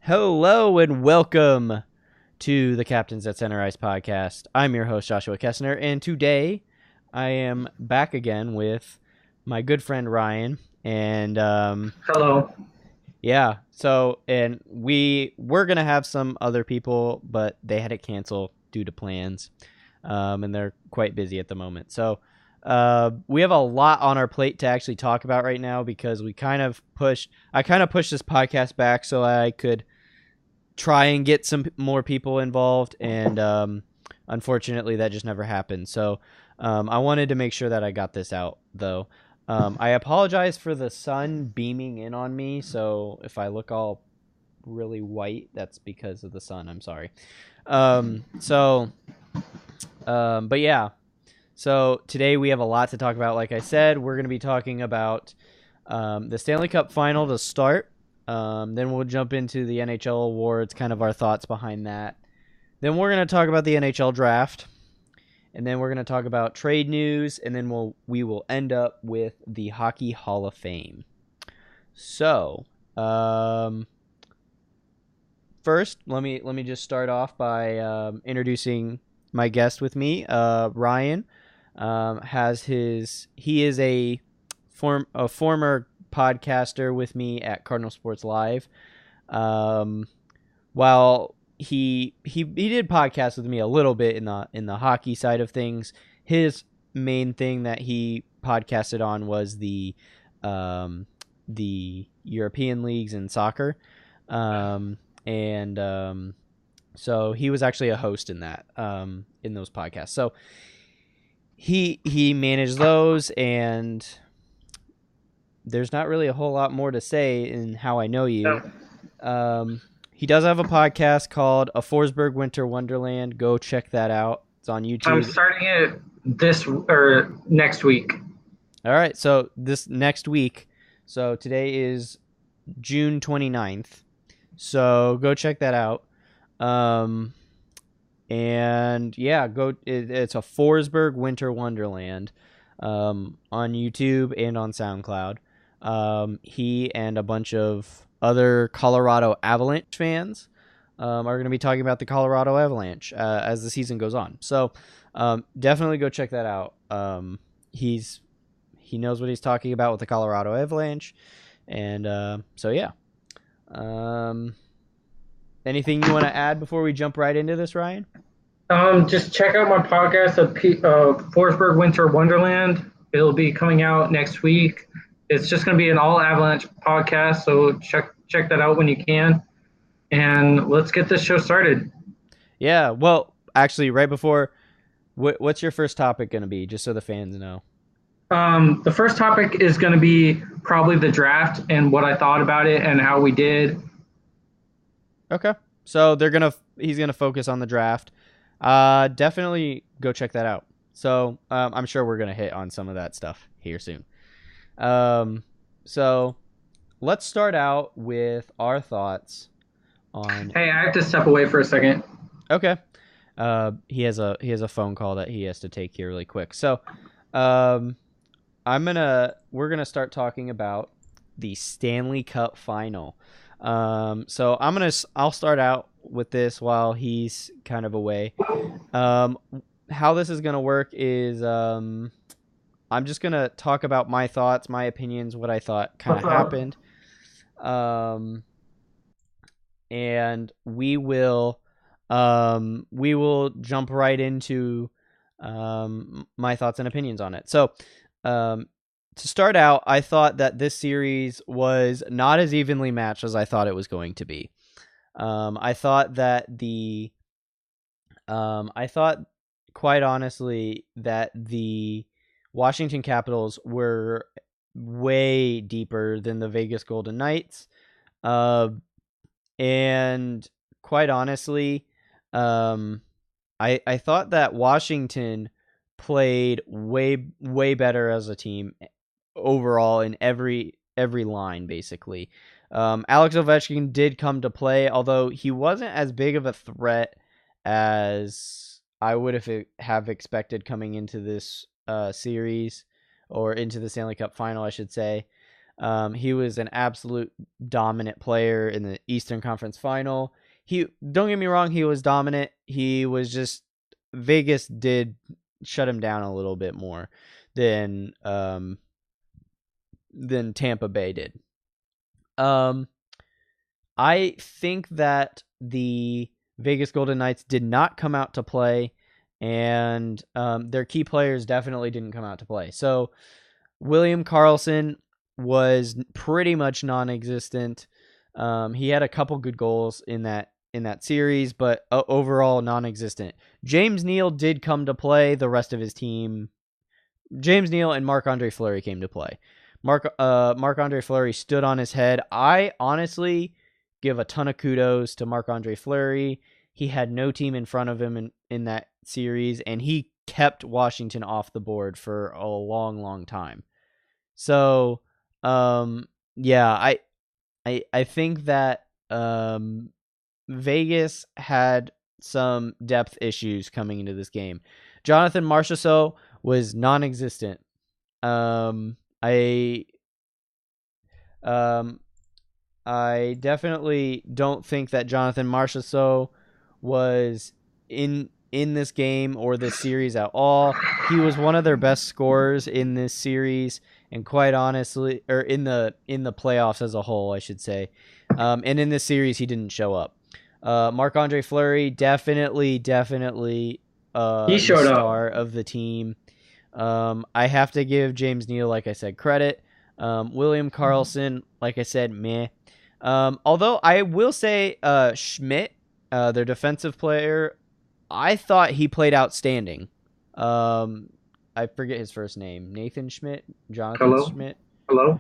Hello and welcome to the Captains at Center Ice podcast. I'm your host, Joshua Kessner, and today I am back again with my good friend Ryan. And Hello. and we were going to have some other people, but they had to cancel due to plans, and they're quite busy at the moment. So we have a lot on our plate to actually talk about right now because I kind of pushed this podcast back so I could try and get some more people involved, and unfortunately that just never happened. So I wanted to make sure that I got this out, though. I apologize for the sun beaming in on me, so if I look all really white, that's because of the sun. I'm sorry. But yeah, so today we have a lot to talk about. Like I said, we're going to be talking about the Stanley Cup final to start. Then we'll jump into the NHL awards, kind of our thoughts behind that. Then we're going to talk about the NHL draft. And then we're going to talk about trade news. And then we will end up with the Hockey Hall of Fame. So, first, let me just start off by introducing my guest with me. Ryan he is a former podcaster with me at Cardinal Sports Live. While he did podcast with me a little bit in the hockey side of things, his main thing that he podcasted on was the European leagues in soccer. And so he was actually a host in that in those podcasts. So he managed those, and there's not really a whole lot more to say in how I know you. He does have a podcast called A Forsberg Winter Wonderland. Go check that out. It's on I'm YouTube. starting it this or next week. All right, so this next week. So today is June 29th. So go check that out. And yeah, it's a Forsberg Winter Wonderland on YouTube and on SoundCloud. He and a bunch of other Colorado Avalanche fans are going to be talking about the Colorado Avalanche as the season goes on. So definitely go check that out. He knows what he's talking about with the Colorado Avalanche, and so yeah. Anything you want to add before we jump right into this, Ryan? Just check out my podcast of Forsberg Winter Wonderland. It'll be coming out next week. It's just going to be an all Avalanche podcast, so check that out when you can. And let's get this show started. Yeah. Well, actually, right before, what's your first topic going to be, just so the fans know? The first topic is going to be probably the draft and what I thought about it and how we did. Okay. So he's gonna focus on the draft. Definitely go check that out. So I'm sure we're gonna hit on some of that stuff here soon. So let's start out with our thoughts on. Hey, I have to step away for a second. Okay. He has a phone call that he has to take here really quick. So, um, we're gonna start talking about the Stanley Cup final. So I'll start out with this while he's kind of away. How this is gonna work is I'm just gonna talk about my thoughts, my opinions, what I thought kind of What's up? happened. Um, and we will jump right into my thoughts and opinions on it. So, um, to start out, I thought that this series was not as evenly matched as I thought it was going to be. I thought that I thought quite honestly that the Washington Capitals were way deeper than the Vegas Golden Knights. Uh, and quite honestly, um, I thought that Washington played way better as a team overall in every line basically. Alex Ovechkin did come to play, although he wasn't as big of a threat as I would have expected coming into this series, or into the Stanley Cup final, I should say. He was an absolute dominant player in the Eastern Conference Final. He don't get me wrong, he was dominant. He was just Vegas did shut him down a little bit more than Tampa Bay did. I think that the Vegas Golden Knights did not come out to play, and their key players definitely didn't come out to play. So William Karlsson was pretty much non-existent. He had a couple good goals in that series, but overall non-existent. James Neal did come to play. The rest of his team, James Neal and Marc-Andre Fleury, came to play. Marc-Andre Fleury stood on his head. I honestly give a ton of kudos to Marc-Andre Fleury. He had no team in front of him in that series, and he kept Washington off the board for a long, long time. So, yeah, I think that Vegas had some depth issues coming into this game. Jonathan Marchessault was non-existent. I definitely don't think that Jonathan Marchessault was in this game or this series at all. He was one of their best scorers in this series, and quite honestly, or in the playoffs as a whole, I should say. And in this series, he didn't show up. Marc-Andre Fleury definitely He the showed star up. of the team. I have to give James Neal, like I said, credit. William Karlsson, like I said, meh. Although I will say Schmidt, their defensive player, I thought he played outstanding. I forget his first name. Nathan Schmidt? Jonathan Hello? Schmidt? Hello?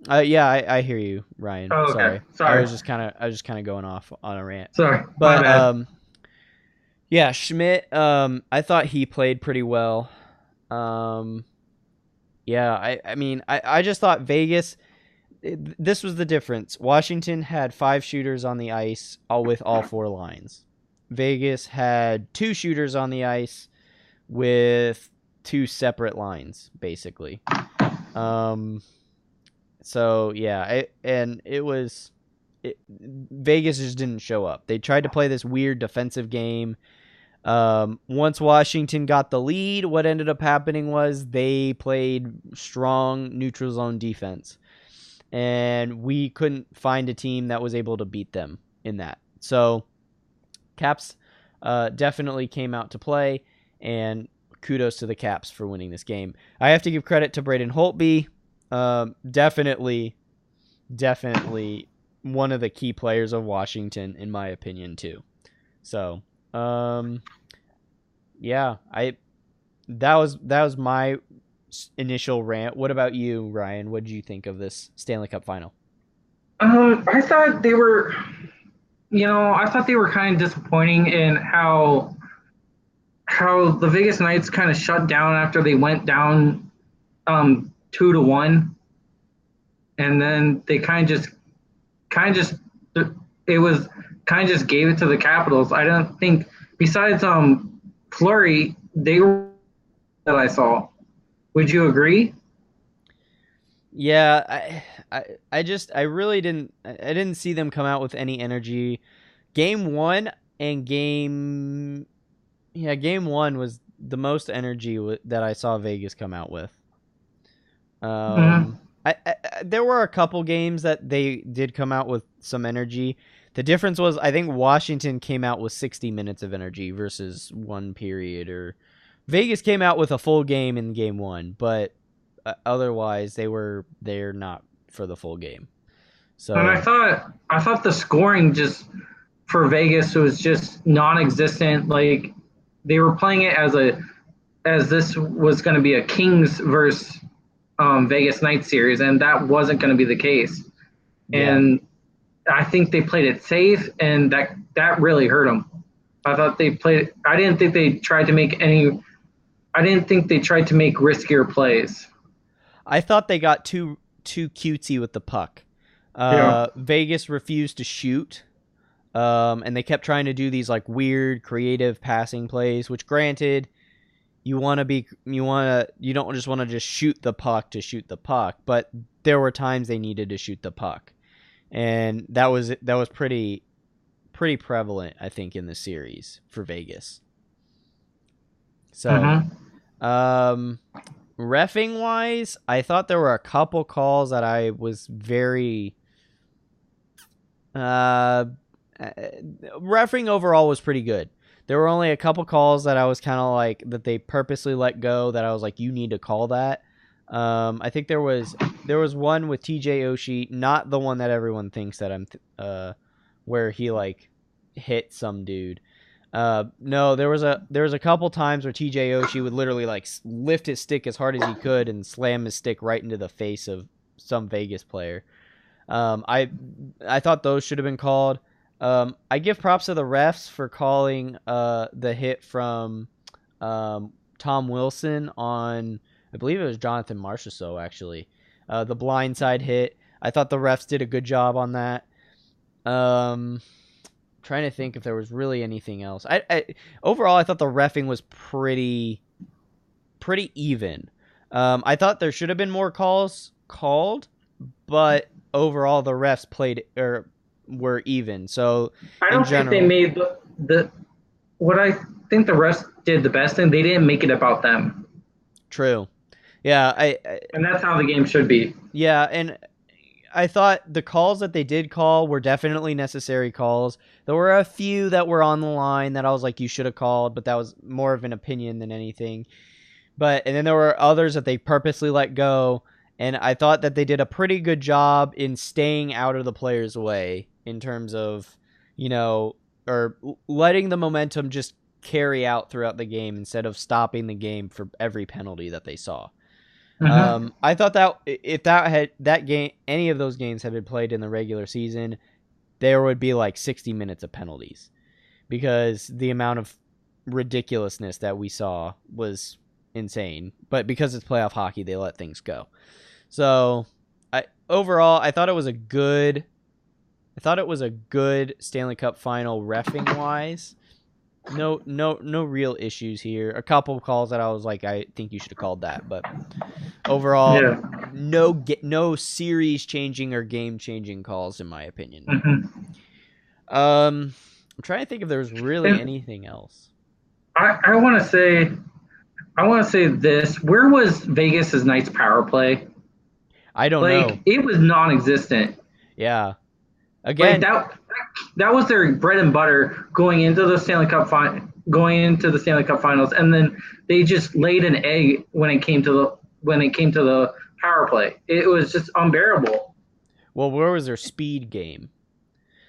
Yeah, I hear you, Ryan. Oh, okay. Sorry. I Sorry. was just kind of going off on a rant. Sorry. My But bad. yeah, Schmidt, I thought he played pretty well. Yeah, I mean, I just thought Vegas, this was the difference. Washington had 5 shooters on the ice, all with all 4 lines. Vegas had 2 shooters on the ice with 2 separate lines, basically. So yeah, Vegas just didn't show up. They tried to play this weird defensive game. Once Washington got the lead, what ended up happening was they played strong neutral zone defense, and we couldn't find a team that was able to beat them in that. So Caps definitely came out to play, and kudos to the Caps for winning this game. I have to give credit to Braden Holtby. Definitely one of the key players of Washington, in my opinion, too. So, yeah, that was my initial rant. What about you, Ryan? What did you think of this Stanley Cup final? I thought they were, I thought they were kind of disappointing in how the Vegas Knights kind of shut down after they went down 2-1, and then they kind of just it was kind of just gave it to the Capitals. I don't think besides Flurry they were that I saw. Would you agree? Yeah, I really didn't see them come out with any energy. Game 1 and game 1 was the most energy that I saw Vegas come out with. Mm-hmm. There were a couple games that they did come out with some energy. The difference was I think Washington came out with 60 minutes of energy versus one period, or Vegas came out with a full game in game 1, but otherwise they're not for the full game. And So I thought the scoring just for Vegas was just non-existent. Like they were playing it as this was going to be a Kings versus Vegas Knights series, and that wasn't going to be the case. yeah, And I think they played it safe, and that really hurt them. I thought they played. I didn't think they tried to make any. I didn't think they tried to make riskier plays. I thought they got too cutesy with the puck. Yeah. Vegas refused to shoot. And they kept trying to do these like weird creative passing plays, which granted, you don't just want to just shoot the puck to shoot the puck, but there were times they needed to shoot the puck, and that was pretty prevalent, I think, in the series for Vegas. So, Mm-hmm. reffing wise, I thought there were a couple calls that I was very reffing overall was pretty good. There were only a couple calls that I was kind of like that they purposely let go that I was like, you need to call that. I think there was one with TJ Oshie, not the one that everyone thinks that where he like hit some dude. No, there was a couple times where TJ Oshie would literally like lift his stick as hard as he could and slam his stick right into the face of some Vegas player. I thought those should have been called. I give props to the refs for calling the hit from Tom Wilson on, I believe it was Jonathan Marchessault, actually. The blindside hit. I thought the refs did a good job on that. Trying to think if there was really anything else. Overall, I thought the reffing was pretty even. I thought there should have been more calls called, but overall the refs played or were even. So I in don't think they general, made the what I think the rest did the best thing. They didn't make it about them, true. Yeah, and that's how the game should be. yeah, and I thought the calls that they did call were definitely necessary calls. There were a few that were on the line that I was like, you should have called, but that was more of an opinion than anything. And then there were others that they purposely let go, and I thought that they did a pretty good job in staying out of the player's way in terms of, or letting the momentum just carry out throughout the game instead of stopping the game for every penalty that they saw. Mm-hmm. I thought that if that game, any of those games had been played in the regular season, there would be like 60 minutes of penalties because the amount of ridiculousness that we saw was insane. But because it's playoff hockey, they let things go. So, overall, I thought it was a good Stanley Cup final reffing wise. No real issues here. A couple of calls that I was like, I think you should have called that, but overall, Yeah. no series changing or game changing calls in my opinion. Mm-hmm. I'm trying to think if there's really And anything else. I want to say this. Where was Vegas's Knights power play? I don't know. Like it was non-existent. Yeah. Like Again, that was their bread and butter going into the Stanley Cup Finals, and then they just laid an egg when it came to the power play. It was just unbearable. well, where was their speed game?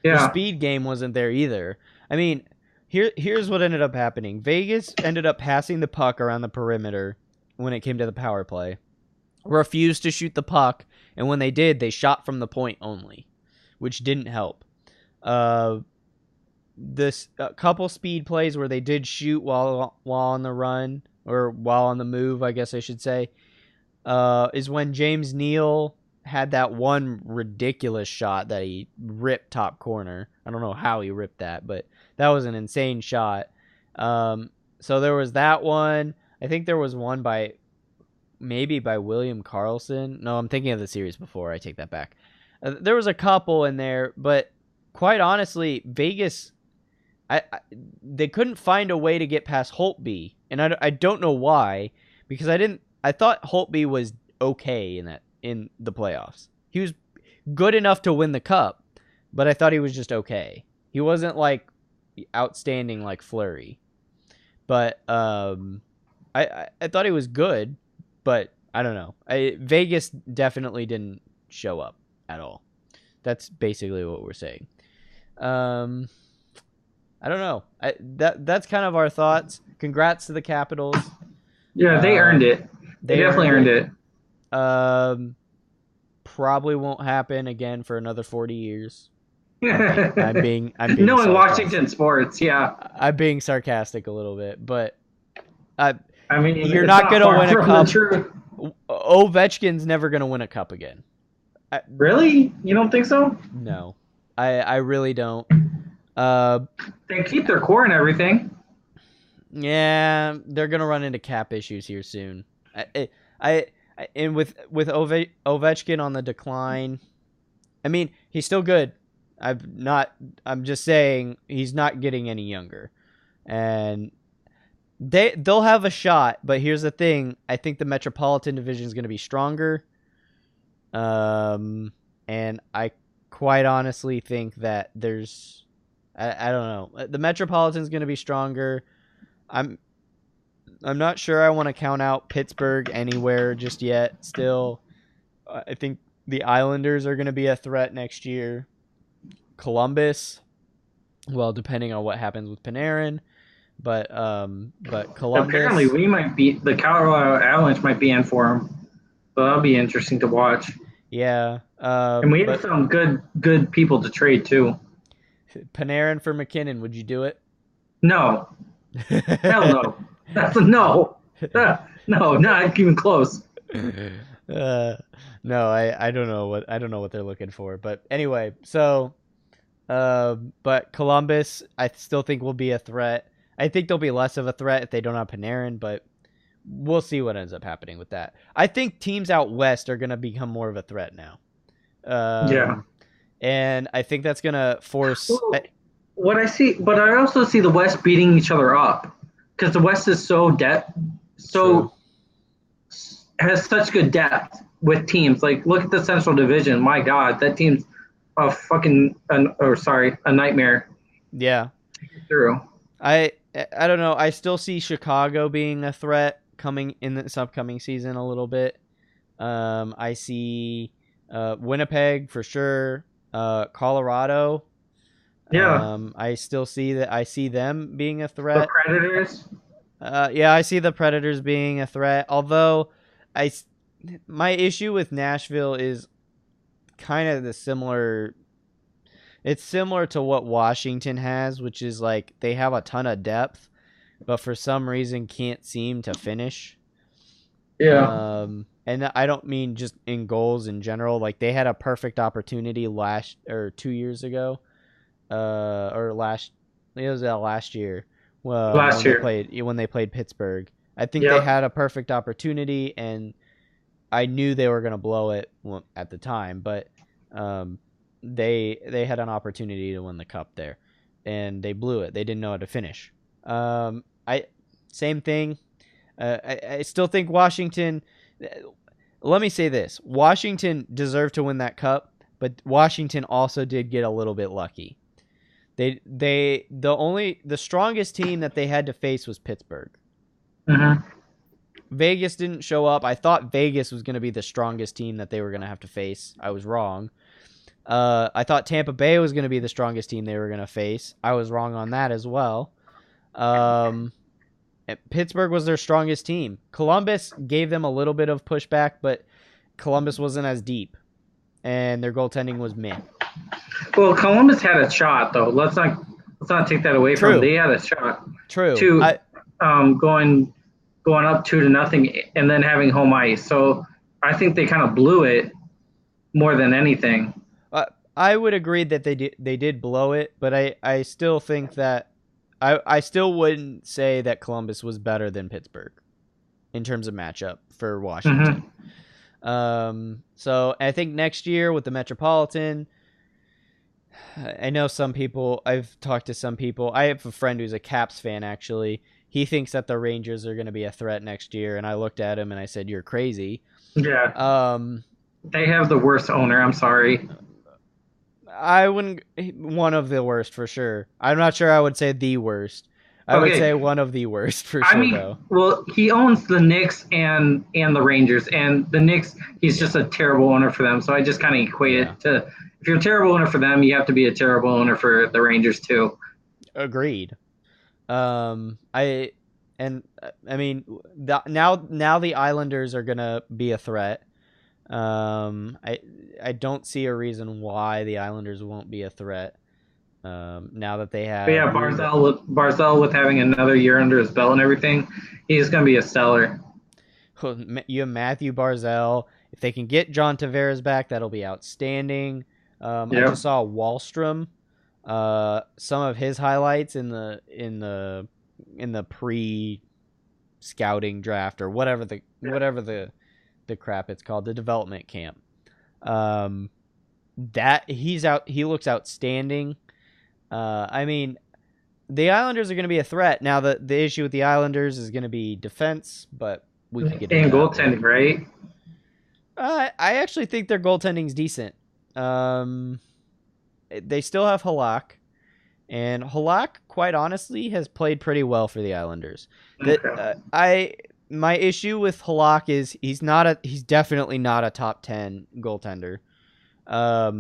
Their Yeah. speed game wasn't there either. I mean, here's what ended up happening. Vegas ended up passing the puck around the perimeter when it came to the power play. Refused to shoot the puck, and when they did, they shot from the point only, which didn't help. This couple speed plays where they did shoot while on the run or while on the move, I guess I should say, is when James Neal had that one ridiculous shot that he ripped top corner. I don't know how he ripped that, but that was an insane shot. So there was that one. I think there was one by William Karlsson. No, I'm thinking of the series before. I take that back. There was a couple in there, but quite honestly, Vegas, they couldn't find a way to get past Holtby, and I don't know why, because I thought Holtby was okay in the playoffs. He was good enough to win the cup, but I thought he was just okay. He wasn't like outstanding like Fleury, but I thought he was good, but I don't know. Vegas definitely didn't show up at all. That's basically what we're saying. I don't know. That's kind of our thoughts. Congrats to the Capitals. Yeah, they earned it. They definitely earned it. Probably won't happen again for another 40 years. I'm being Knowing sarcastic. Washington sports, yeah. I'm being sarcastic a little bit, but I mean, you're it's not going to far win a from cup. the truth. Ovechkin's never going to win a cup again. Really? You don't think so? No, I really don't. They keep their core and everything. Yeah, they're gonna run into cap issues here soon. I and with Ovechkin on the decline. I mean, he's still good. I've not. I'm just saying he's not getting any younger, and they'll have a shot. But here's the thing: I think the Metropolitan Division is going to be stronger. And I quite honestly think that there's, I don't know, the Metropolitan's going to be stronger. I'm I'm not sure I want to count out Pittsburgh anywhere just yet. Still, I think the Islanders are going to be a threat next year. Columbus, well, depending on what happens with Panarin, but Apparently, Columbus, we might be the Colorado Avalanche might be in for him, so that'll be interesting to watch. yeah, And we have but some good people to trade too. Panarin for McKinnon, would you do it? No, hell no. That's a no. No, not even close. uh, no, I don't know what they're looking for, but anyway, so but Columbus, I still think will be a threat. I think they'll be less of a threat if they don't have Panarin, but we'll see what ends up happening with that. I think teams out west are going to become more of a threat now. Yeah. Um, and I think that's going to force. Well, what I see, but I also see the West beating each other up because the West is True. so has such good depth with teams. Like, look at the Central Division. My God, that team's a nightmare Yeah. through. I don't know. I still see Chicago being a threat coming in this upcoming season a little bit. I see Winnipeg for sure. Colorado. Yeah, I still see that. I see them being a the threat. Predators. Yeah, I see the Predators being a threat. Although, I my issue with Nashville is kind of the similar. It's similar to what Washington has, which is like they have a ton of depth, but for some reason can't seem to finish. Yeah, And I don't mean just in goals in general. Like they had a perfect opportunity last or 2 years ago, or last it was last year, last year. when they played Pittsburgh. I think they Yep. had a perfect opportunity, and I knew they were gonna blow it at the time, but um, they had an opportunity to win the cup there, and they blew it. They didn't know how to finish. I Same thing. I still think Washington. Let me say this: Washington deserved to win that cup, but Washington also did get a little bit lucky. The strongest team that they had to face was Pittsburgh. Hmm. Vegas didn't show up. I thought Vegas was going to be the strongest team that they were going to have to face. I was wrong. I thought Tampa Bay was going to be the strongest team they were going to face. I was wrong on that as well. Um, Pittsburgh was their strongest team. Columbus gave them a little bit of pushback, but Columbus wasn't as deep, and their goaltending was meh. Well, Columbus had a shot though. Let's not take that away from them. True, They had a shot true. to going up 2-0 and then having home ice. So I think they kind of blew it more than anything. Uh, I would agree that they did blow it, but I still think that I still wouldn't say that Columbus was better than Pittsburgh in terms of matchup for Washington. Hmm. So I think next year with the Metropolitan, I know some people. I've talked to some people. I have a friend who's a Caps fan actually. He thinks that the Rangers are going to be a threat next year, and I looked at him and I said, "You're crazy." Yeah, Um, they have the worst owner. I'm sorry. I wouldn't one of the worst for sure. I'm not sure I would say the worst. I would Okay, say one of the worst for I sure mean, though. well, he owns the Knicks and the Rangers, and the Knicks, he's just a terrible owner for them. So I just kind of equate Yeah. it to if you're a terrible owner for them, you have to be a terrible owner for the Rangers too. Agreed. I and I mean now the Islanders are going to be a threat. I don't see a reason why the Islanders won't be a threat. Now that they But have yeah, Barzell with having another year under his belt and everything, he's going to be a seller. you have Matthew Barzell. If they can get John Tavares back, that'll be outstanding. I Yep. just saw Wallstrom. Some of his highlights in the pre scouting draft or whatever the crap it's called, the development camp. That he looks outstanding. I mean, the Islanders are going to be a threat. Now, the issue with the Islanders is going to be defense, but we could get into that goaltending, right? I actually think their goaltending's decent. They still have Halak, and Halak, quite honestly, has played pretty well for the Islanders. My issue with Halak is he's definitely not a top 10 goaltender. I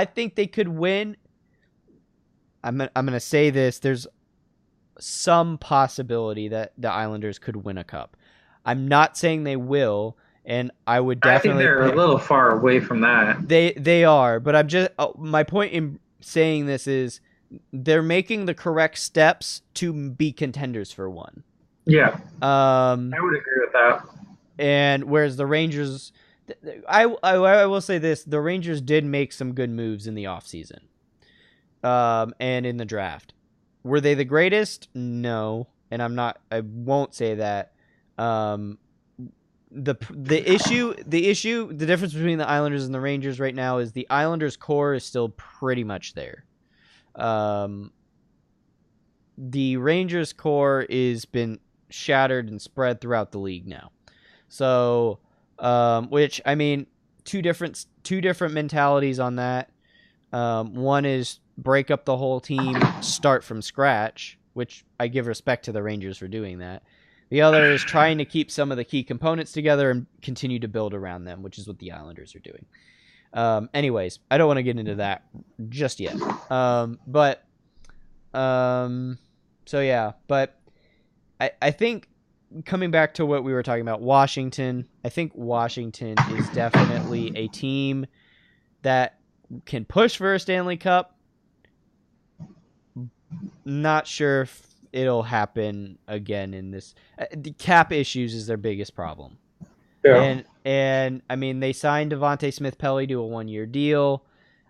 think they could win. I'm going to say this. There's some possibility that the Islanders could win a cup. I'm not saying they will, and I would definitely. I think they're a little far away from that. They are, but I'm just my point in saying this is they're making the correct steps to be contenders for one. Yeah. I would agree with that. And whereas the Rangers, I will say this: the Rangers did make some good moves in the offseason. And in the draft. Were they the greatest? No. And I won't say that. The difference between the Islanders and the Rangers right now is the Islanders core is still pretty much there. The Rangers core is been shattered and spread throughout the league now. So, which, I mean, two different mentalities on that. One is break up the whole team, start from scratch, which I give respect to the Rangers for doing that. The other is trying to keep some of the key components together and continue to build around them, which is what the Islanders are doing. Anyways, I don't want to get into that just yet. So yeah, but I think coming back to what we were talking about, Washington, I think Washington is definitely a team that can push for a Stanley Cup. Not sure if it'll happen again in this. The cap issues is their biggest problem. Yeah. And I mean, they signed Devontae Smith-Pelly to a 1-year deal.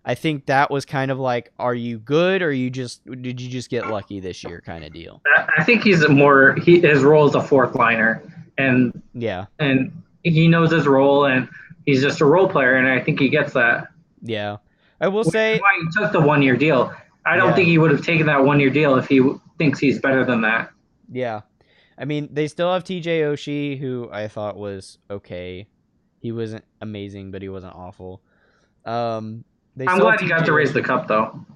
I think that was kind of like, are you good or did you just get lucky this year kind of deal? I think his role is a fourth liner, and yeah, and he knows his role, and he's just a role player, and I think he gets that. Yeah, I will say why he took the 1-year deal. I don't think he would have taken that 1-year deal if he thinks he's better than that. Yeah. I mean, they still have TJ Oshie, who I thought was okay. He wasn't amazing, but he wasn't awful. I'm glad he got to raise the cup, though.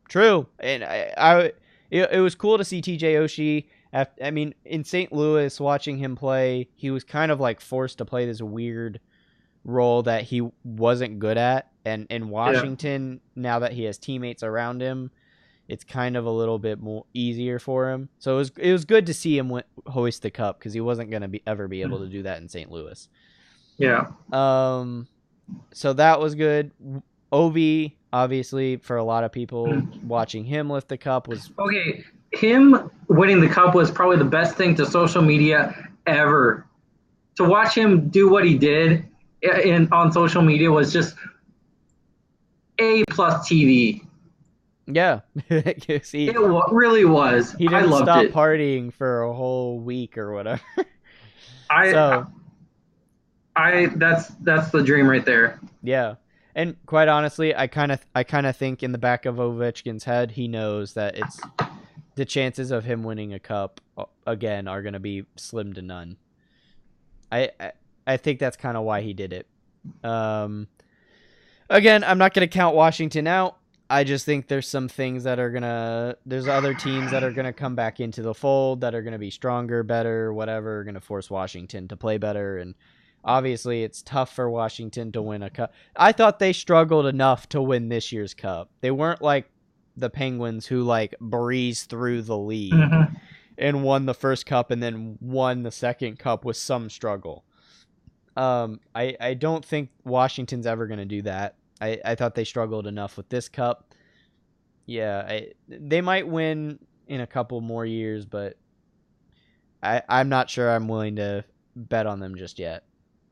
True. And it was cool to see TJ Oshie. I mean, in St. Louis, watching him play, he was kind of like forced to play this weird role that he wasn't good at. And in Washington, now that he has teammates around him, it's kind of a little bit more easier for him. So it was good to see him hoist the cup because he wasn't going to ever be able to do that in St. Louis. Yeah. So that was good. Ovi, obviously, for a lot of people, watching him lift the cup was okay. Him winning the cup was probably the best thing to social media ever. To watch him do what he did on social media was just A+ TV. Yeah. See, it really was. He didn't stop partying for a whole week or whatever. That's the dream right there. Yeah. And quite honestly, I kind of think in the back of Ovechkin's head, he knows that it's the chances of him winning a cup again are going to be slim to none. I think that's kind of why he did it. Again, I'm not going to count Washington out. I just think there's some things that there's other teams that are going to come back into the fold that are going to be stronger, better, whatever, going to force Washington to play better. And obviously it's tough for Washington to win a cup. I thought they struggled enough to win this year's cup. They weren't like the Penguins who like breezed through the league and won the first cup and then won the second cup with some struggle. I don't think Washington's ever going to do that. I thought they struggled enough with this cup. Yeah, they might win in a couple more years, but I'm not sure I'm willing to bet on them just yet.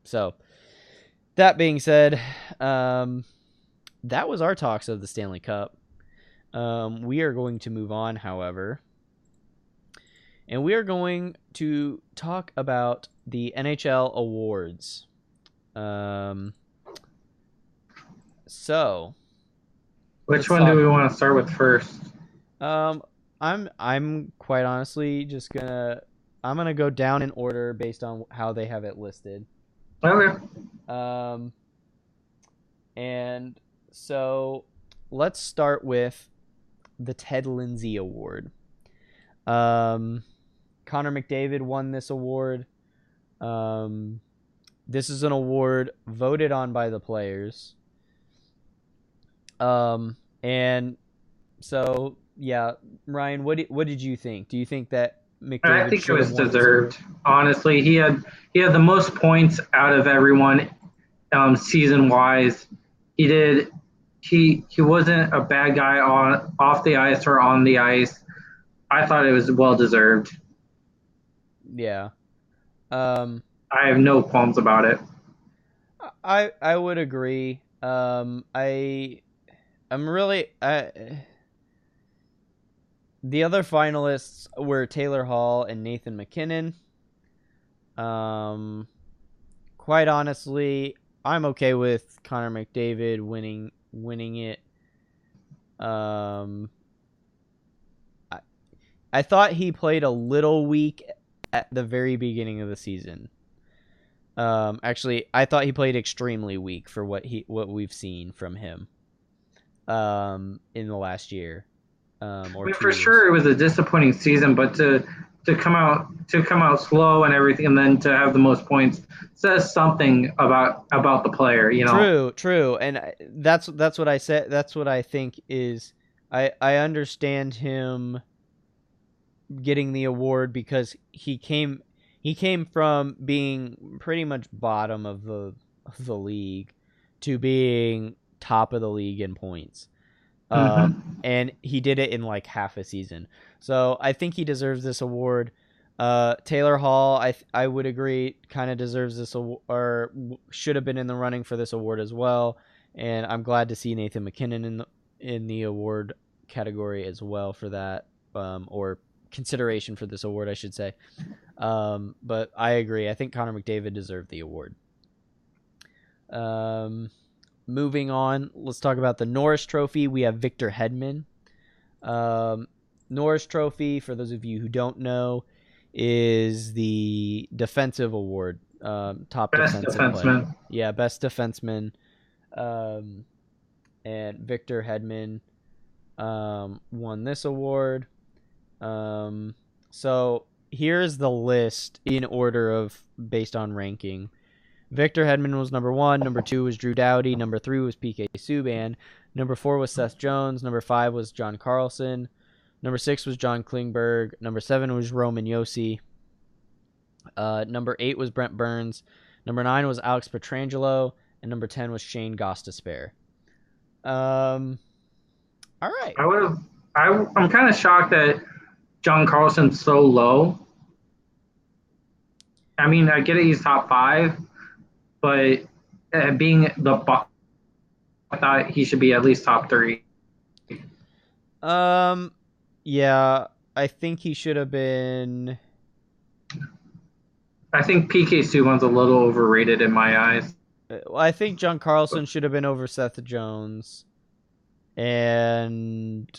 So, that being said, that was our talks of the Stanley Cup. We are going to move on, however, and we are going to talk about the NHL awards. Um, so Which let's one do talk. we want to start with first? Um, I'm quite honestly I'm gonna go down in order based on how they have it listed. Okay. Um, and so let's start with the Ted Lindsay Award. Um, Connor McDavid won this award. Um, this is an award voted on by the players. And so yeah, Ryan, what did you think? Do you think that I McDavid think it should have was won this award? deserved. Honestly, he had the most points out of everyone season wise. He did. He wasn't a bad guy on off the ice or on the ice. I thought it was well deserved. Yeah. Um, I have no qualms about it. I would agree. I'm really the other finalists were Taylor Hall and Nathan McKinnon. Um, quite honestly, I'm okay with Connor McDavid winning it. Um, I, I thought he played a little weak at the very beginning of the season. Actually, I thought he played extremely weak for what we've seen from him. In the last year, I or mean, two for years. sure, it was a disappointing season, but to come out slow and everything, and then to have the most points says something about the player. True, and that's what I said. That's what I think is. I understand him getting the award because he came from being pretty much bottom of the league to being top of the league in points. Mm-hmm. And he did it in like half a season. So I think he deserves this award. Taylor Hall, I would agree, kind of deserves this award, or should have been in the running for this award as well. And I'm glad to see Nathan McKinnon in the award category as well for that, or consideration for this award, I should say. But I agree. I think Connor McDavid deserved the award. Um, moving on, let's talk about the Norris Trophy. We have Victor Hedman. Um, Norris Trophy, for those of you who don't know, is the defensive award, top Best defensive player. defenseman. Yeah, best defenseman. Um, and Victor Hedman won this award. So here's the list in order of based on ranking. Victor Hedman was number 1. Number 2 was Drew Doughty. Number 3 was PK Subban. Number 4 was Seth Jones. Number 5 was John Carlson. Number 6 was John Klingberg. Number 7 was Roman Josi. Number 8 was Brent Burns. Number 9 was Alex Pietrangelo. And number 10 was Shane Gostisbehere. All right. I would have. I'm kind of shocked that John Carlson's so low. I mean, I get it, he's top five, but being I thought he should be at least top three. Um, yeah, I think he should have been. I think PK Subban's a little overrated in my eyes. I think John Carlson should have been over Seth Jones, and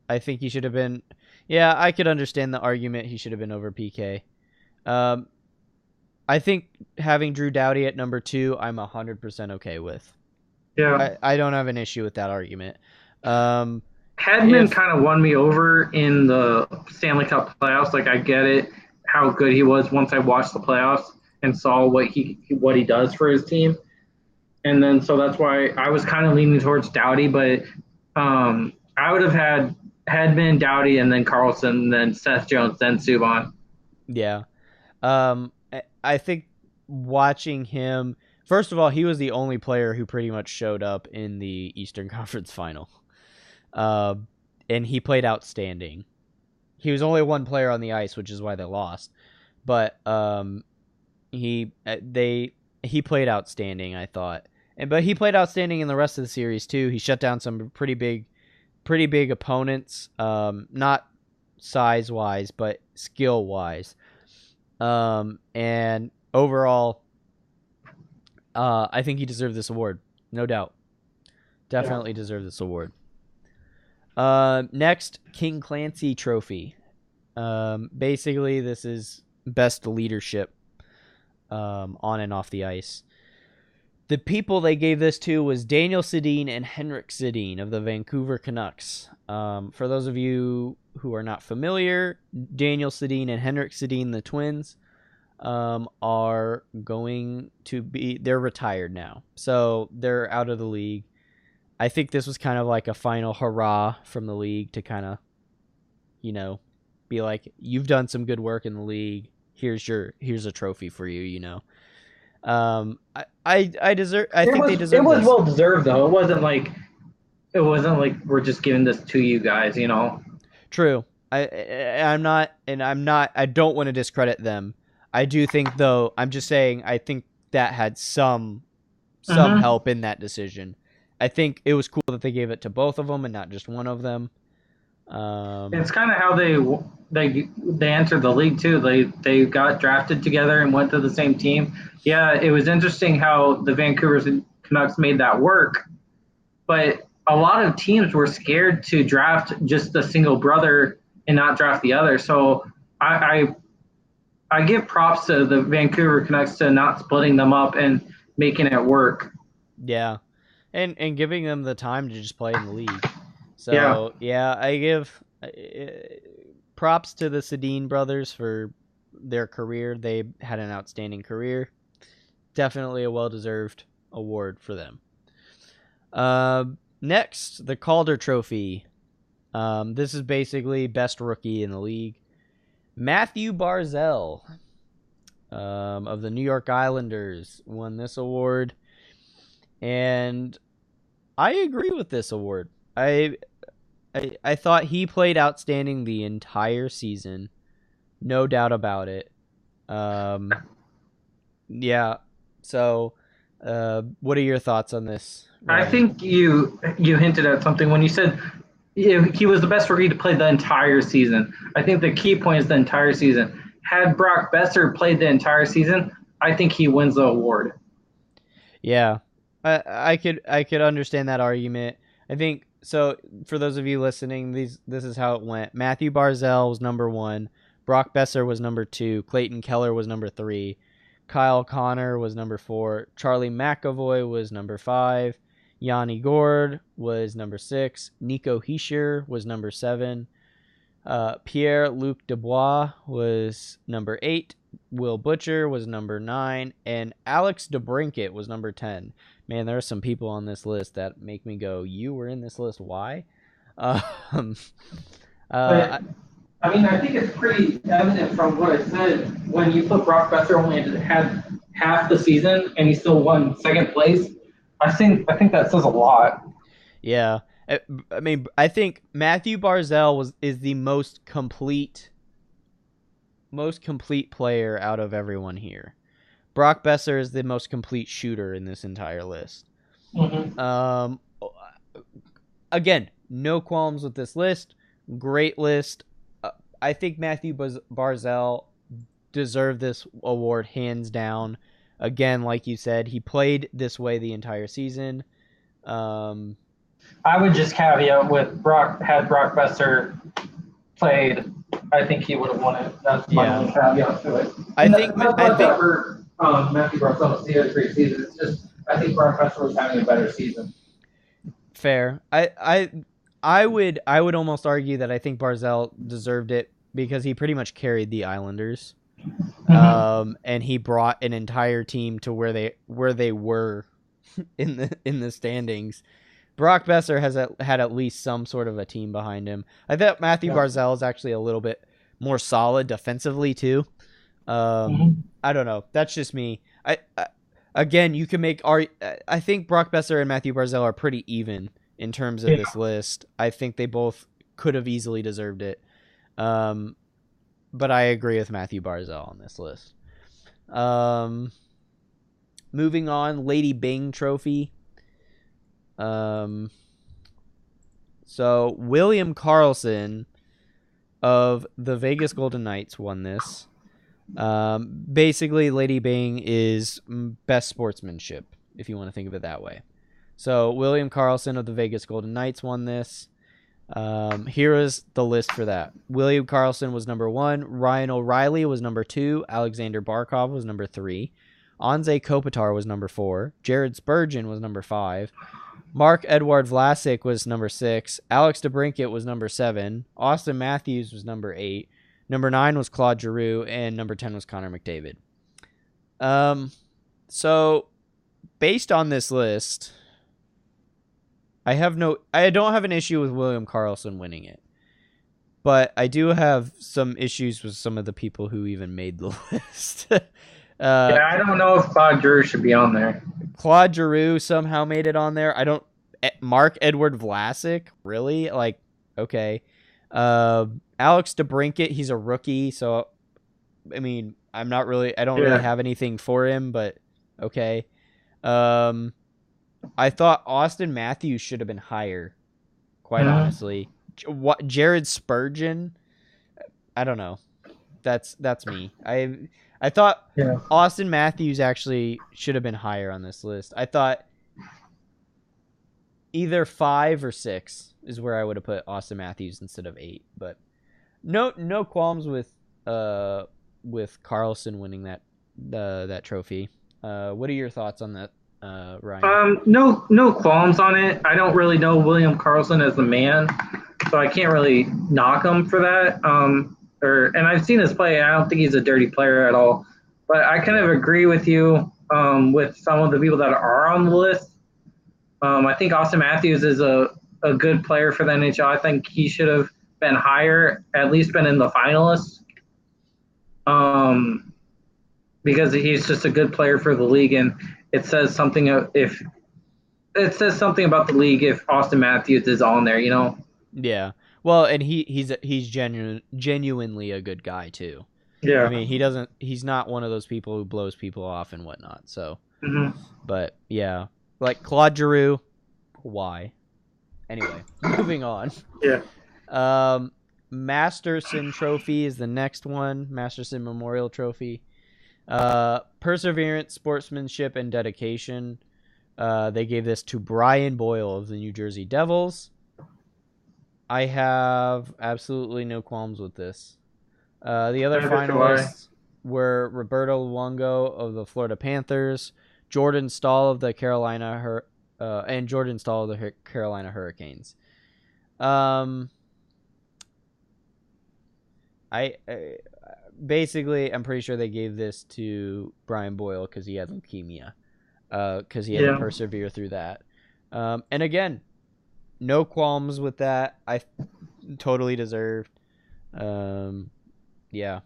I think he should have been. Yeah, I could understand the argument he should have been over PK. Um, I think having Drew Doughty at number 2, I'm 100% okay with. Yeah, I don't have an issue with that argument. Um, Hedman if kind of won me over in the Stanley Cup playoffs. Like I get it, how good he was once I watched the playoffs and saw what he does for his team. And then so that's why I was kind of leaning towards Doughty, but I would have had Hedman, Doughty, and then Carlson, then Seth Jones, then Subban. Yeah, I think watching him. First of all, he was the only player who pretty much showed up in the Eastern Conference Final, uh, and he played outstanding. He was only one player on the ice, which is why they lost. But he played outstanding, I thought, but he played outstanding in the rest of the series too. He shut down some pretty big opponents. Not size-wise, but skill-wise. And overall, I think he deserved this award. No doubt. Definitely deserved this award. Next, King Clancy Trophy. Basically, this is best leadership on and off the ice. The people they gave this to was Daniel Sedin and Henrik Sedin of the Vancouver Canucks. For those of you who are not familiar, Daniel Sedin and Henrik Sedin, the twins, are going to be... They're retired now. So they're out of the league. I think this was kind of like a final hurrah from the league to kind of, be like, you've done some good work in the league. Here's a trophy for you. I think they deserve. It was this. well deserved though. It wasn't like we're just giving this to you guys. True. I don't want to discredit them. I do think though. I'm just saying. I think that had some help in that decision. I think it was cool that they gave it to both of them and not just one of them. It's kind of how they entered the league too. They got drafted together and went to the same team. Yeah, it was interesting how the Vancouver Canucks made that work, but a lot of teams were scared to draft just a single brother and not draft the other. So I give props to the Vancouver Canucks to not splitting them up and making it work. Yeah, and giving them the time to just play in the league. So, yeah, I give props to the Sedin brothers for their career. They had an outstanding career. Definitely a well-deserved award for them. Next, the Calder Trophy. This is basically best rookie in the league. Matthew Barzal of the New York Islanders won this award. And I agree with this award. I thought he played outstanding the entire season. No doubt about it. Yeah. So, what are your thoughts on this, Ryan? I think you hinted at something when you said he was the best rookie to play the entire season. I think the key point is the entire season. Had Brock Besser played the entire season, I think he wins the award. Yeah. I could understand that argument. I think so. For those of you listening, this is how it went. Matthew Barzal was number 1. Brock Besser was number 2. Clayton Keller was number 3. Kyle Connor was number 4. Charlie McAvoy was number 5. Yanni Gourde was number 6. Nico Hischier was number 7. Pierre-Luc Dubois was number 8. Will Butcher was number 9. And Alex DeBrincat was number 10. Man, there are some people on this list that make me go, you were in this list, why? I think it's pretty evident from what I said. When you put Brock Besser only had half the season and he still won second place, I think that says a lot. Yeah. I think Matthew Barzal is the most complete player out of everyone here. Brock Besser is the most complete shooter in this entire list. Mm-hmm. Again, no qualms with this list. Great list. I think Matthew Barzal deserved this award hands down. Again, like you said, he played this way the entire season. I would just caveat with had Brock Besser played, I think he would have won it. That's my only caveat to it. I think Matthew Barzal had a great season. It's just I think Brock Besser was having a better season. Fair. I would almost argue that I think Barzal deserved it because he pretty much carried the Islanders. Mm-hmm. And he brought an entire team to where they were in the standings. Brock Besser had at least some sort of a team behind him. I thought Matthew Barzal is actually a little bit more solid defensively too. I don't know. That's just me. Again, you can make I think Brock Besser and Matthew Barzal are pretty even in terms of this list. I think they both could have easily deserved it. But I agree with Matthew Barzal on this list. Moving on, Lady Byng Trophy. So William Karlsson of the Vegas Golden Knights won this. Basically, Lady Byng is best sportsmanship, if you want to think of it that way. So William Karlsson of the Vegas Golden Knights won this. Here is the list for that. William Karlsson was number 1. Ryan O'Reilly was number 2. Alexander Barkov was number 3. Anze Kopitar was number 4. Jared Spurgeon was number 5. Mark-Edouard Vlasic was number 6. Alex DeBrincat was number 7. Austin Matthews was number 8. Number 9 was Claude Giroux, and number 10 was Connor McDavid. So based on this list, I don't have an issue with William Karlsson winning it. But I do have some issues with some of the people who even made the list. Yeah, I don't know if Claude Giroux should be on there. Claude Giroux somehow made it on there. Mark-Edouard Vlasic, really? Like, okay. Alex DeBrincat, he's a rookie, so I mean, I don't really have anything for him, but okay. I thought Austin Matthews should have been higher, quite honestly. Jared Spurgeon, I don't know. That's me. I thought Austin Matthews actually should have been higher on this list. I thought either 5 or 6 is where I would have put Austin Matthews instead of 8. But no qualms with Karlsson winning that trophy. What are your thoughts on that, Ryan? No qualms on it. I don't really know William Karlsson as the man, so I can't really knock him for that. And I've seen his play. I don't think he's a dirty player at all. But I kind of agree with you with some of the people that are on the list. I think Austin Matthews is a good player for the NHL. I think he should have been higher, at least been in the finalists, because he's just a good player for the league, and it says something about the league if Austin Matthews is on there, you know? Yeah. Well, and he's genuinely a good guy too. Yeah. I mean, he's not one of those people who blows people off and whatnot. So, but yeah, like Claude Giroux, why? Anyway, moving on. Yeah. Masterson Trophy is the next one. Masterson Memorial Trophy. Perseverance, sportsmanship, and dedication. They gave this to Brian Boyle of the New Jersey Devils. I have absolutely no qualms with this. The other finalists were Roberto Luongo of the Florida Panthers, Jordan Staal of the Carolina Hurricanes. Basically, I'm pretty sure they gave this to Brian Boyle because he had leukemia, because he had to persevere through that. And again, no qualms with that. I totally deserved. Yeah.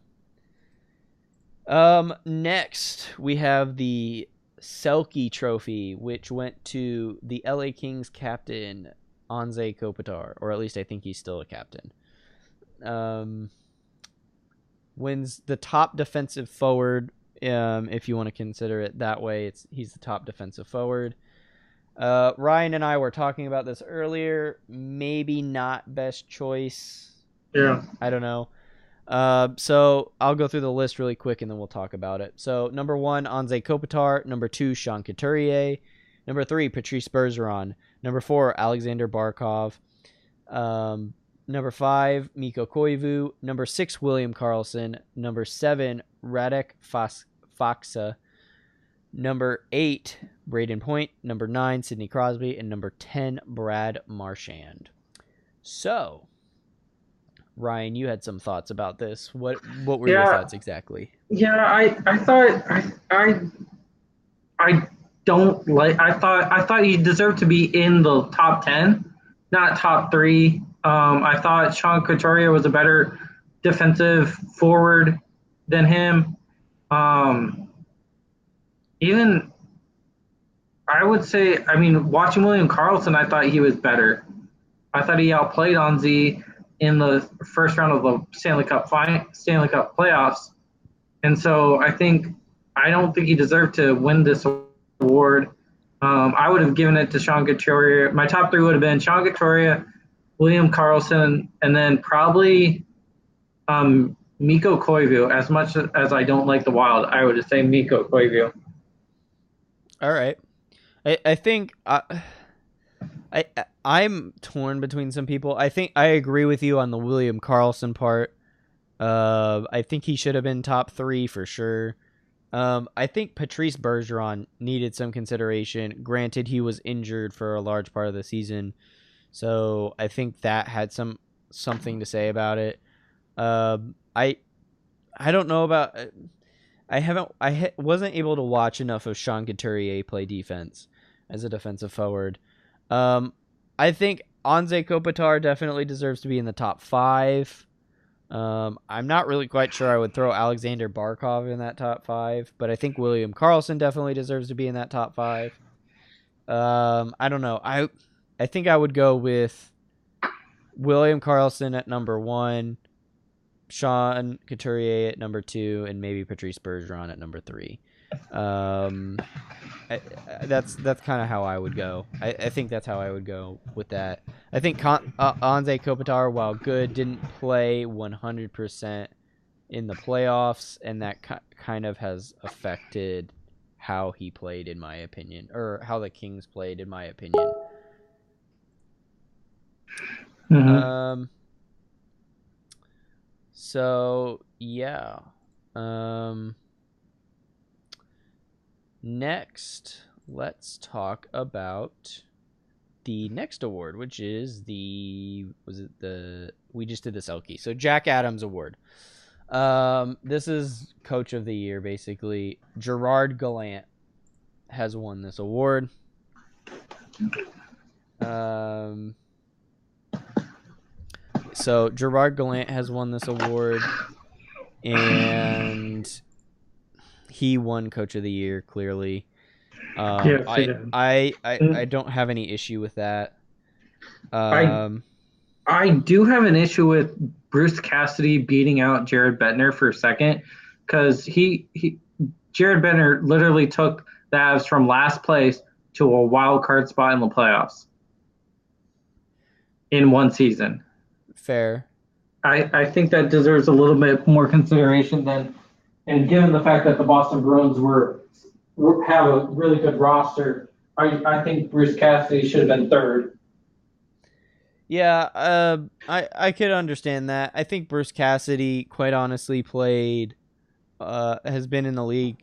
Next, we have the Selke Trophy, which went to the LA Kings captain, Anze Kopitar, or at least I think he's still a captain. Wins the top defensive forward, if you want to consider it that way. He's the top defensive forward. Ryan and I were talking about this earlier. Maybe not best choice. Yeah. I don't know. So I'll go through the list really quick and then we'll talk about it. So number 1, Anze Kopitar. Number 2, Sean Couturier. Number 3, Patrice Bergeron. Number 4, Alexander Barkov. Number 5, Mikko Koivu. Number 6, William Karlsson. Number 7, Radek Faksa. Number 8, Braden Point. Number 9, Sidney Crosby. And number 10, Brad Marchand. So, Ryan, you had some thoughts about this. What were your thoughts exactly? Yeah, I thought he deserved to be in the top 10, not top 3. I thought Sean Couturier was a better defensive forward than him. Even I would say, I mean, watching William Karlsson, I thought he was better. I thought he outplayed Anze in the first round of the Stanley Cup playoffs. And so I don't think he deserved to win this award. I would have given it to Sean Couturier. My top 3 would have been Sean Couturier, William Karlsson, and then probably Miko Koivu. As much as I don't like the Wild, I would say Miko Koivu. All right. I think I'm torn between some people. I think I agree with you on the William Karlsson part. I think he should have been top 3 for sure. I think Patrice Bergeron needed some consideration. Granted, he was injured for a large part of the season, so I think that had something to say about it. I don't know about. Wasn't able to watch enough of Sean Couturier play defense as a defensive forward. Um, I think Anze Kopitar definitely deserves to be in the top 5. I'm not really quite sure I would throw Alexander Barkov in that top 5, but I think William Karlsson definitely deserves to be in that top 5. I don't know. I think I would go with William Karlsson at number 1, Sean Couturier at number 2, and maybe Patrice Bergeron at number 3. That's kind of how I would go. I think that's how I would go with that. I think Anze Kopitar, while good, didn't play 100% in the playoffs, and that kind of has affected how he played, in my opinion, or how the Kings played, in my opinion. Mm-hmm. So yeah. Next, let's talk about the next award, which is we just did the Selkie. So Jack Adams Award. This is Coach of the Year, basically. Gerard Gallant has won this award. So Gerard Gallant has won this award, and he won Coach of the Year, clearly. Yes, he did. I don't have any issue with that. I do have an issue with Bruce Cassidy beating out Jared Bettner for a second, because Jared Bettner literally took the Avs from last place to a wild card spot in the playoffs in one season. Fair. I think that deserves a little bit more consideration than, and given the fact that the Boston Bruins have a really good roster, I think Bruce Cassidy should have been third. Yeah, I could understand that. I think Bruce Cassidy, quite honestly, has been in the league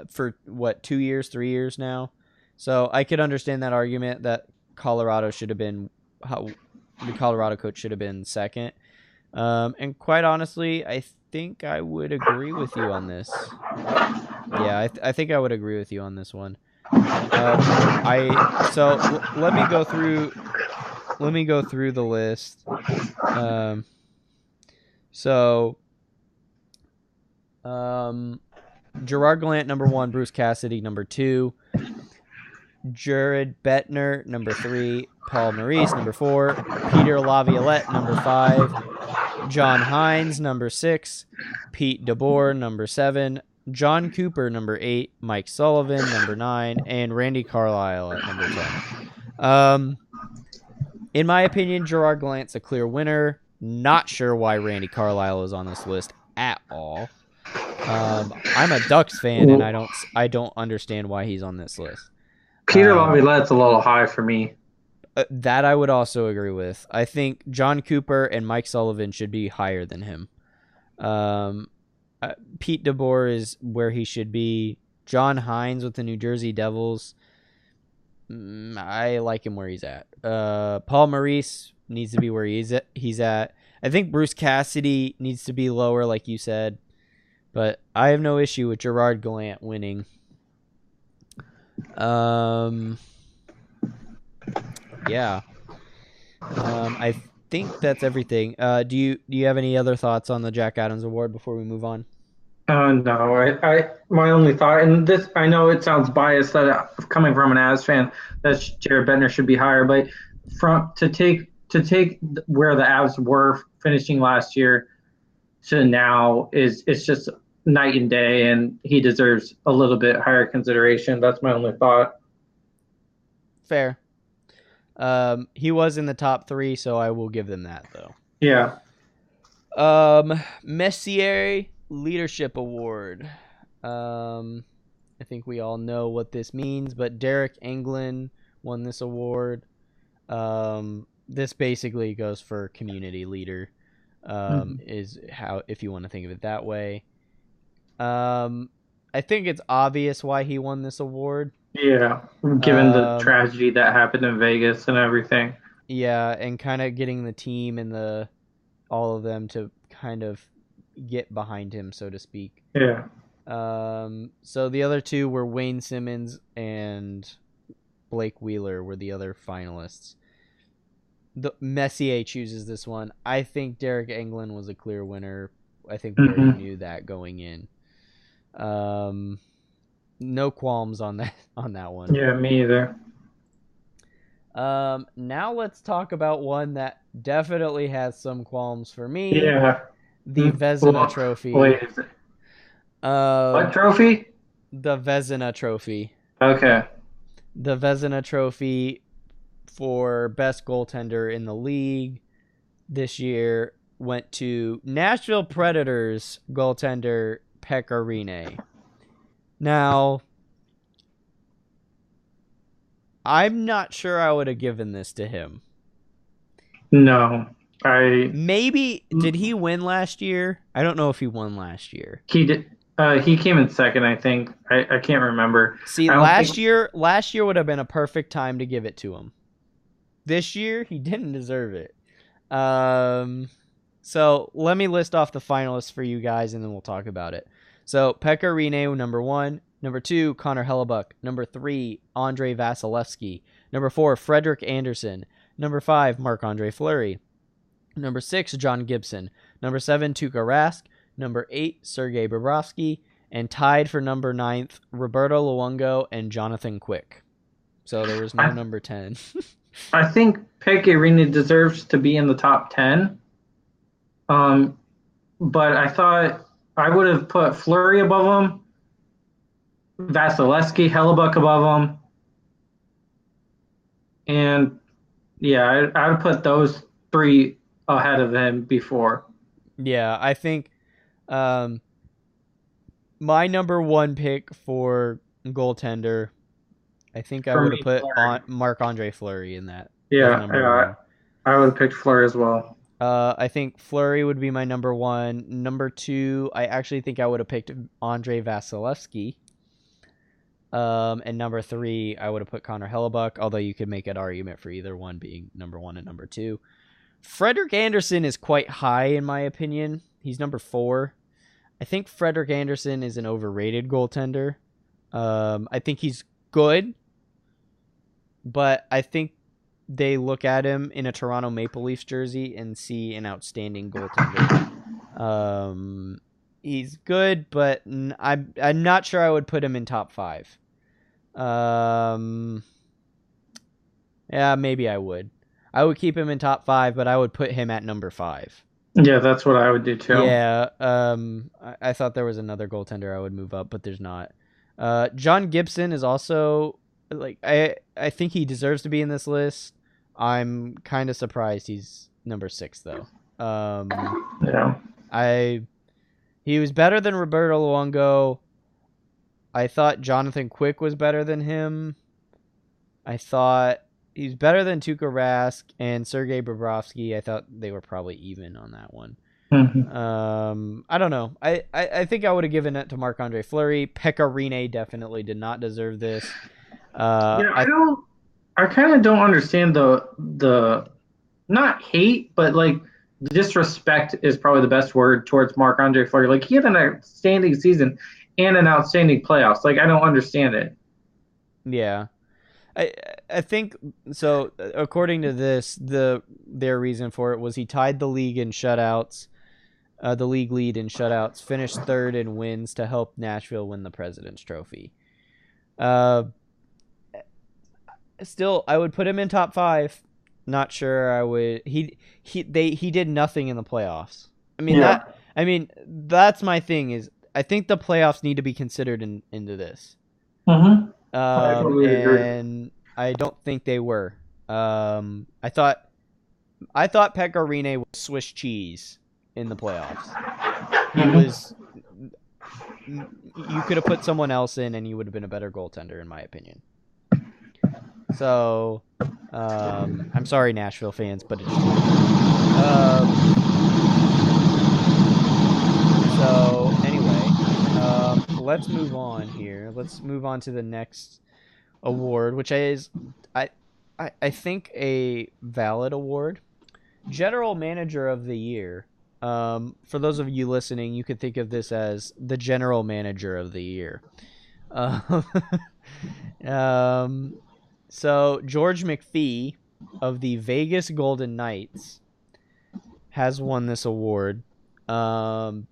for 2 years, 3 years now. So I could understand that argument that the Colorado coach should have been second. And quite honestly, I think I would agree with you on this. Yeah, I think I would agree with you on this one. Let me go through the list. Gerard Gallant number 1, Bruce Cassidy number 2, Jared Bettner number 3, Paul Maurice number 4, Peter Laviolette number 5, John Hines number 6, Pete DeBoer number 7, John Cooper number 8, Mike Sullivan number 9, and Randy Carlyle at number 10. In my opinion, Gerard Gallant's a clear winner. Not sure why Randy Carlyle is on this list at all. I'm a Ducks fan, and I don't understand why he's on this list. Peter Laviolette's a little high for me. That I would also agree with. I think John Cooper and Mike Sullivan should be higher than him. Pete DeBoer is where he should be. John Hines with the New Jersey Devils, I like him where he's at. Paul Maurice needs to be where he's at. I think Bruce Cassidy needs to be lower, like you said. But I have no issue with Gerard Gallant winning. Yeah. I think that's everything. Do you have any other thoughts on the Jack Adams Award before we move on? No, my only thought, and this, I know it sounds biased that coming from an Avs fan, that Jared Bettner should be higher, but to take where the Avs were finishing last year to now it's just night and day, and he deserves a little bit higher consideration. That's my only thought. Fair. He was in the top 3, so I will give them that, though. Yeah. Messier Leadership Award. I think we all know what this means, but Derek Englund won this award. This basically goes for community leader. Is how, if you want to think of it that way. I think it's obvious why he won this award. Yeah, given the Um, tragedy that happened in Vegas and everything. yeah, and kind of getting the team and the all of them to kind of get behind him, so to speak. Yeah. So the other two were Wayne Simmons and Blake Wheeler were the other finalists. The Messier chooses this one. I think Derek Englund was a clear winner. I think we already knew that going in. No qualms on that one. Yeah, me either. Now let's talk about one that definitely has some qualms for me. Yeah. The Vezina Well, Trophy. wait, what Um, trophy? the Vezina Trophy. Okay. The Vezina Trophy for best goaltender in the league this year went to Nashville Predators goaltender Pekka Rinne. Now, I'm not sure I would have given this to him. No, I Maybe did he win last year? I don't know if he won last year. he did. He came in second, I think. I can't remember. See, I don't think. last year would have been a perfect time to give it to him. This year, he didn't deserve it. So let me list off the finalists for you guys, and then we'll talk about it. So Pekka Rinne, number 1. Number 2, Connor Hellebuck. Number 3, Andre Vasilevsky. Number 4, Frederik Andersen. Number 5, Marc-Andre Fleury. Number 6, John Gibson. Number 7, Tuukka Rask. Number 8, Sergei Bobrovsky. And tied for number 9th, Roberto Luongo and Jonathan Quick. So there was no number 10. I think Pekka Rinne deserves to be in the top 10. But I thought I would have put Fleury above him, Vasilevsky, Hellebuck above him, and yeah, I would put those three ahead of him before. Yeah, I think my number 1 pick for goaltender, I think I For would have me, put Fleury. Marc-Andre Fleury in that as Yeah, number yeah, 1. I would have picked Fleury as well. I think Fleury would be my number 1. Number 2, I actually think I would have picked Andre Vasilevsky. And number 3, I would have put Connor Hellebuck, although you could make an argument for either one being number 1 and number 2. Frederik Andersen is quite high in my opinion. He's number 4. I think Frederik Andersen is an overrated goaltender. I think he's good, but I think they look at him in a Toronto Maple Leafs jersey and see an outstanding goaltender. He's good, but I'm not sure I would put him in top 5. Yeah, maybe I would. I would keep him in top 5, but I would put him at number 5. Yeah, that's what I would do too. Yeah, I thought there was another goaltender I would move up, but there's not. John Gibson is also like I think he deserves to be in this list. I'm kind of surprised he's number 6 though. Yeah. He was better than Roberto Luongo. I thought Jonathan Quick was better than him. I thought he's better than Tuukka Rask and Sergei Bobrovsky. I thought they were probably even on that one. I don't know. I think I would have given it to Marc-Andre Fleury. Pekka Rinne definitely did not deserve this. I kind of don't understand the not hate, but like disrespect is probably the best word towards Marc-Andre Fleury. Like he had an outstanding season and an outstanding playoffs. Like I don't understand it. Yeah. I think so. According to this, their reason for it was he tied the league in shutouts, the league lead in shutouts, finished 3rd in wins to help Nashville win the President's Trophy. Still, I would put him in top 5. Not sure I would. He did nothing in the playoffs. I mean that's my thing is I think the playoffs need to be considered into this. I totally agree. And I don't think they were. I thought Pekka Rinne was Swiss cheese in the playoffs. He was. You could have put someone else in, and he would have been a better goaltender, in my opinion. So, I'm sorry, Nashville fans, but it's true. So anyway, let's move on here. Let's move on to the next award, which is, I think, a valid award. General Manager of the Year. For those of you listening, you could think of this as the General Manager of the Year. So George McPhee of the Vegas Golden Knights has won this award. So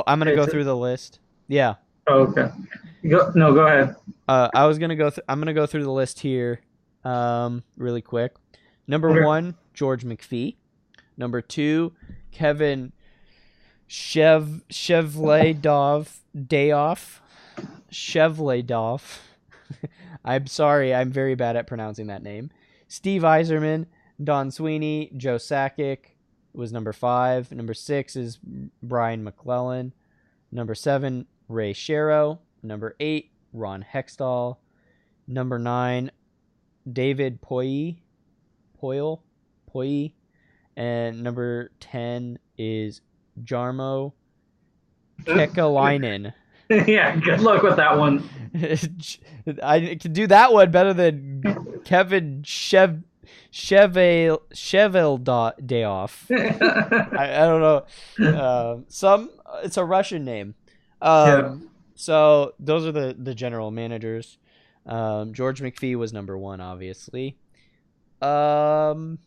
I'm gonna go through the list. Yeah. Oh, okay. Go ahead. I'm gonna go through the list here, really quick. Number 1, George McPhee. Number 2, Kevin Shevledov. I'm sorry, I'm very bad at pronouncing that name. Steve Yzerman, Don Sweeney, Joe Sakic was number 5. Number 6 is Brian McClellan. Number 7, Ray Shero. Number 8, Ron Hextall. Number 9, David Poile. And number 10 is Jarmo Kekalainen. Yeah, good luck with that one. I can do that one better than Kevin Sheveldayoff. I don't know. It's a Russian name. Yeah. So those are the general managers. George McPhee was number 1, obviously. The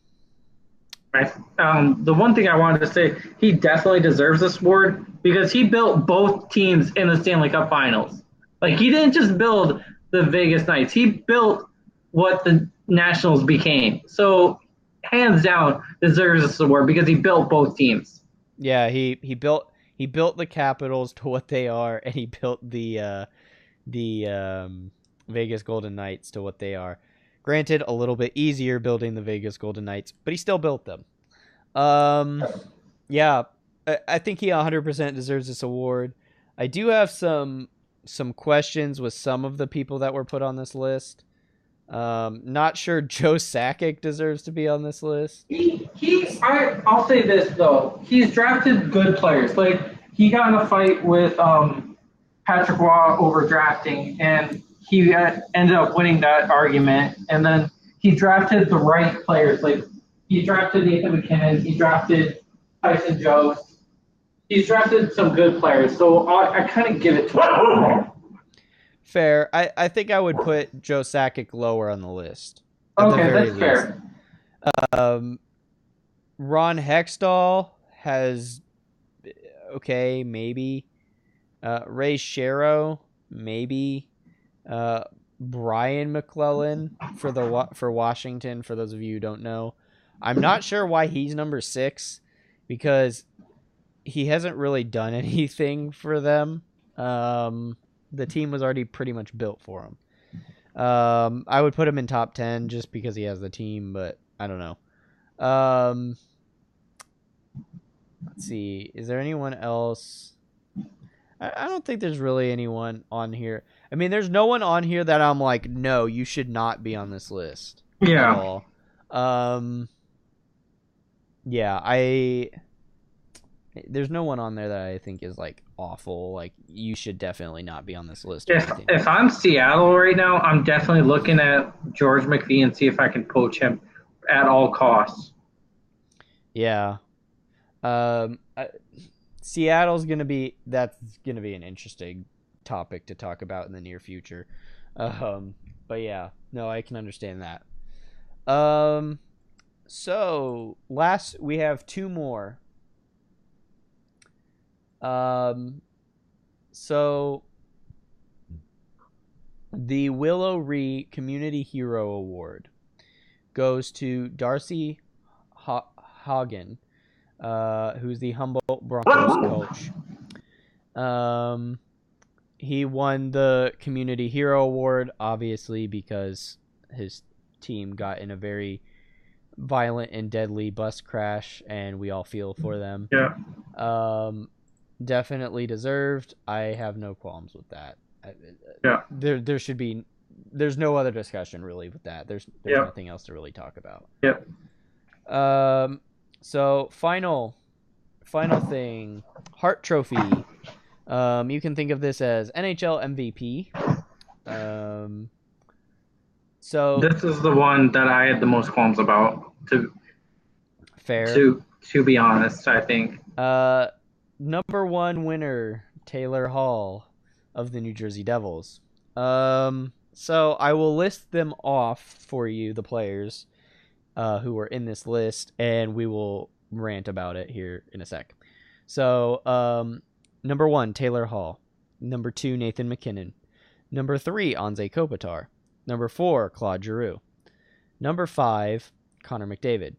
one thing I wanted to say, he definitely deserves this award because he built both teams in the Stanley Cup Finals. Like, he didn't just build the Vegas Knights; he built what the Nationals became. So, hands down, deserves this award because he built both teams. Yeah, he built the Capitals to what they are, and he built the Vegas Golden Knights to what they are. Granted, a little bit easier building the Vegas Golden Knights, but he still built them. Yeah, I think he 100% deserves this award. I do have some questions with some of the people that were put on this list. Not sure Joe Sakic deserves to be on this list. I'll say this though, he's drafted good players. Like, he got in a fight with Patrick Waugh over drafting, and he ended up winning that argument. And then he drafted the right players. Like, he drafted Nathan McKinnon. He drafted Tyson Jost. He's drafted some good players. So I kind of give it to him. Fair. I think I would put Joe Sakic lower on the list. Okay, that's fair. Ron Hextall has, okay, maybe. Ray Shero, maybe. Brian McClellan for Washington, for those of you who don't know. I'm not sure why he's number 6 because he hasn't really done anything for them. The team was already pretty much built for him. I would put him in top 10 just because he has the team, but I don't know. Let's see. Is there anyone else? I don't think there's really anyone on here. I mean, there's no one on here that I'm like, no, you should not be on this list. Yeah. At all. Yeah, there's no one on there that I think is like awful. Like, you should definitely not be on this list. If I'm Seattle right now, I'm definitely looking at George McPhee and see if I can poach him at all costs. Yeah. Seattle's that's gonna be an interesting topic to talk about in the near future. But yeah, no, I can understand that. So we have 2 more. So the Willow Ree Community Hero Award goes to Darcy Hagen, who's the Humboldt Broncos coach. He won the Community Hero Award, obviously, because his team got in a very violent and deadly bus crash, and we all feel for them. Yeah. Definitely deserved. I have no qualms with that. Yeah. There should be. There's no other discussion really with that. There's Yeah. nothing else to really talk about. Yeah. So final thing, Hart Trophy. You can think of this as NHL MVP. So This is the one that I had the most qualms about. fair. To be honest, I think. Number one winner, Taylor Hall of the New Jersey Devils. So I will list them off for you, the players who are in this list, and we will rant about it here in a sec. So, number 1, Taylor Hall. Number 2, Nathan MacKinnon. Number 3, Anze Kopitar. Number 4, Claude Giroux. Number 5, Connor McDavid.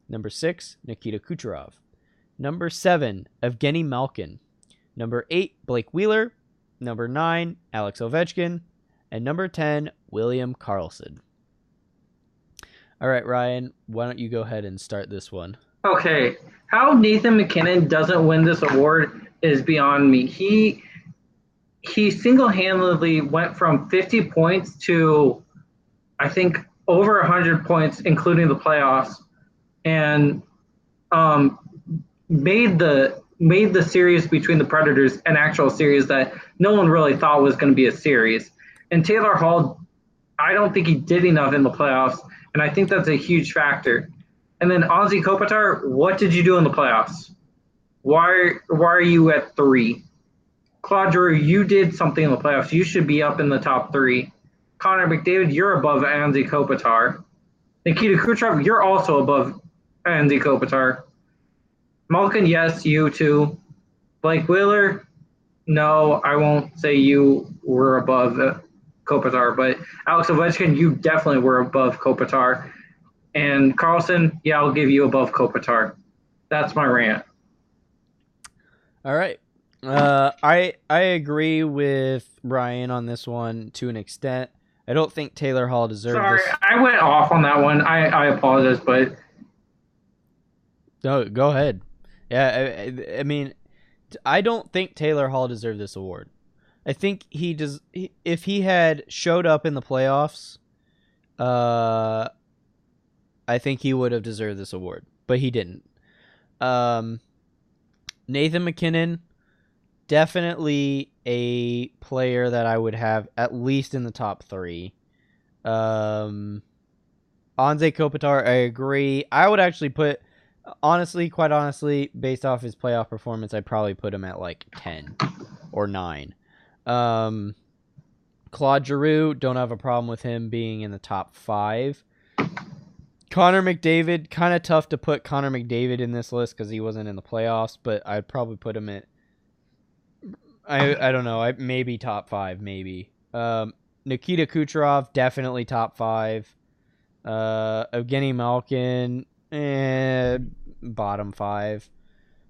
Number 6, Nikita Kucherov. Number 7, Evgeny Malkin. Number 8, Blake Wheeler. Number 9, Alex Ovechkin. And number 10, William Karlsson. All right, Ryan, why don't you go ahead and start this one? Okay, how Nathan MacKinnon doesn't win this award is beyond me. He single-handedly went from 50 points to, I think, over 100 points, including the playoffs, and made the series between the Predators an actual series that no one really thought was going to be a series. And Taylor Hall, I don't think he did enough in the playoffs, and I think that's a huge factor. And then Anze Kopitar, what did you do in the playoffs? Why are you at 3? Claude Giroux, you did something in the playoffs. You should be up in the top 3. Connor McDavid, you're above Anze Kopitar. Nikita Kucherov, you're also above Anze Kopitar. Malkin, yes, you too. Blake Wheeler, no, I won't say you were above Kopitar, but Alex Ovechkin, you definitely were above Kopitar. And Karlsson, yeah, I'll give you above Kopitar. That's my rant. All right. I agree with Ryan on this one to an extent. I don't think Taylor Hall deserved this. Sorry, I went off on that one. I apologize, but No, go ahead. Yeah, I mean, I don't think Taylor Hall deserved this award. I think he does. If he had showed up in the playoffs, I think he would have deserved this award, but he didn't. Nathan MacKinnon, definitely a player that I would have at least in the top 3. Anze Kopitar, I agree. I would actually put, quite honestly, based off his playoff performance, I'd probably put him at like 10 or 9. Claude Giroux, don't have a problem with him being in the top 5. Connor McDavid, kind of tough to put Connor McDavid in this list because he wasn't in the playoffs, but I'd probably put him at, I don't know, maybe top 5, maybe. Nikita Kucherov, definitely top 5. Evgeny Malkin, bottom 5.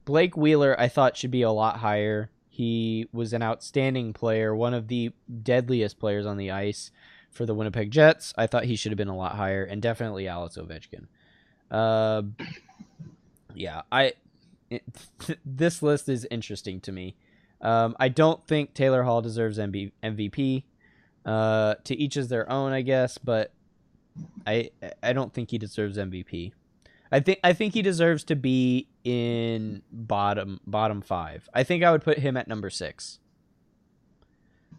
Blake Wheeler, I thought should be a lot higher. He was an outstanding player, one of the deadliest players on the ice for the Winnipeg Jets. I thought he should have been a lot higher, and definitely Alex Ovechkin. This list is interesting to me. I don't think Taylor Hall deserves MVP. To each is their own, I guess, but I don't think he deserves MVP. I think he deserves to be in bottom 5. I think I would put him at number 6.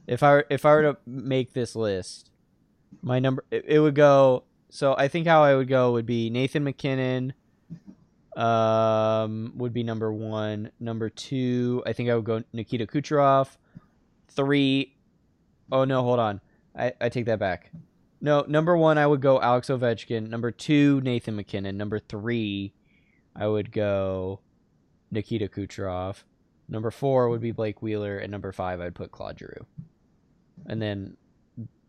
If I were to make this list, my number it would go. So I think how I would go would be Nathan MacKinnon. Would be number 1. Number 2, I think I would go Nikita Kucherov. 3, oh no, hold on. I take that back. No, number 1, I would go Alex Ovechkin. Number 2, Nathan MacKinnon. Number 3, I would go Nikita Kucherov. Number 4 would be Blake Wheeler. And number 5, I'd put Claude Giroux. And then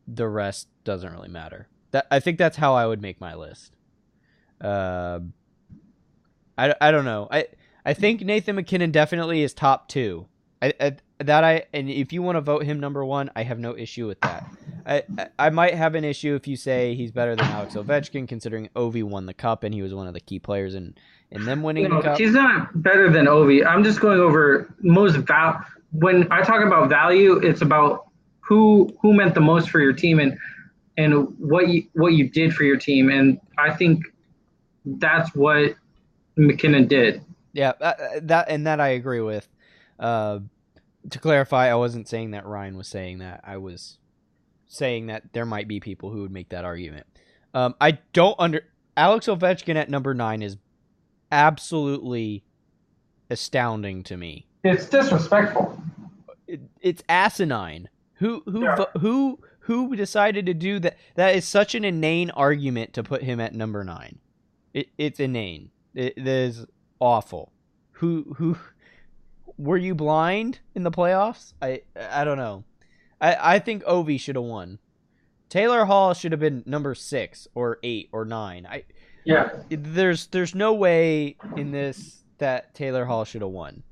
the rest doesn't really matter. I think that's how I would make my list. I don't know. I think Nathan MacKinnon definitely is top 2. And if you want to vote him number 1, I have no issue with that. I might have an issue if you say he's better than Alex Ovechkin, considering Ovi won the cup and he was one of the key players in them winning the No, cup. he's not better than Ovi. I'm just going over when I talk about value, it's about who meant the most for your team and what you did for your team. And I think that's what McKinnon did. Yeah, that I agree with. To clarify, I wasn't saying that Ryan was saying that. I was saying that there might be people who would make that argument. I don't Alex Ovechkin at number 9 is absolutely astounding to me. It's disrespectful. It's asinine. Who decided to do that? That is such an inane argument to put him at number 9. It's inane. It is awful. Who were you blind in the playoffs? I don't know. I think Ovi should have won. Taylor Hall should have been number 6 or 8 or 9. There's no way in this that Taylor Hall should have won.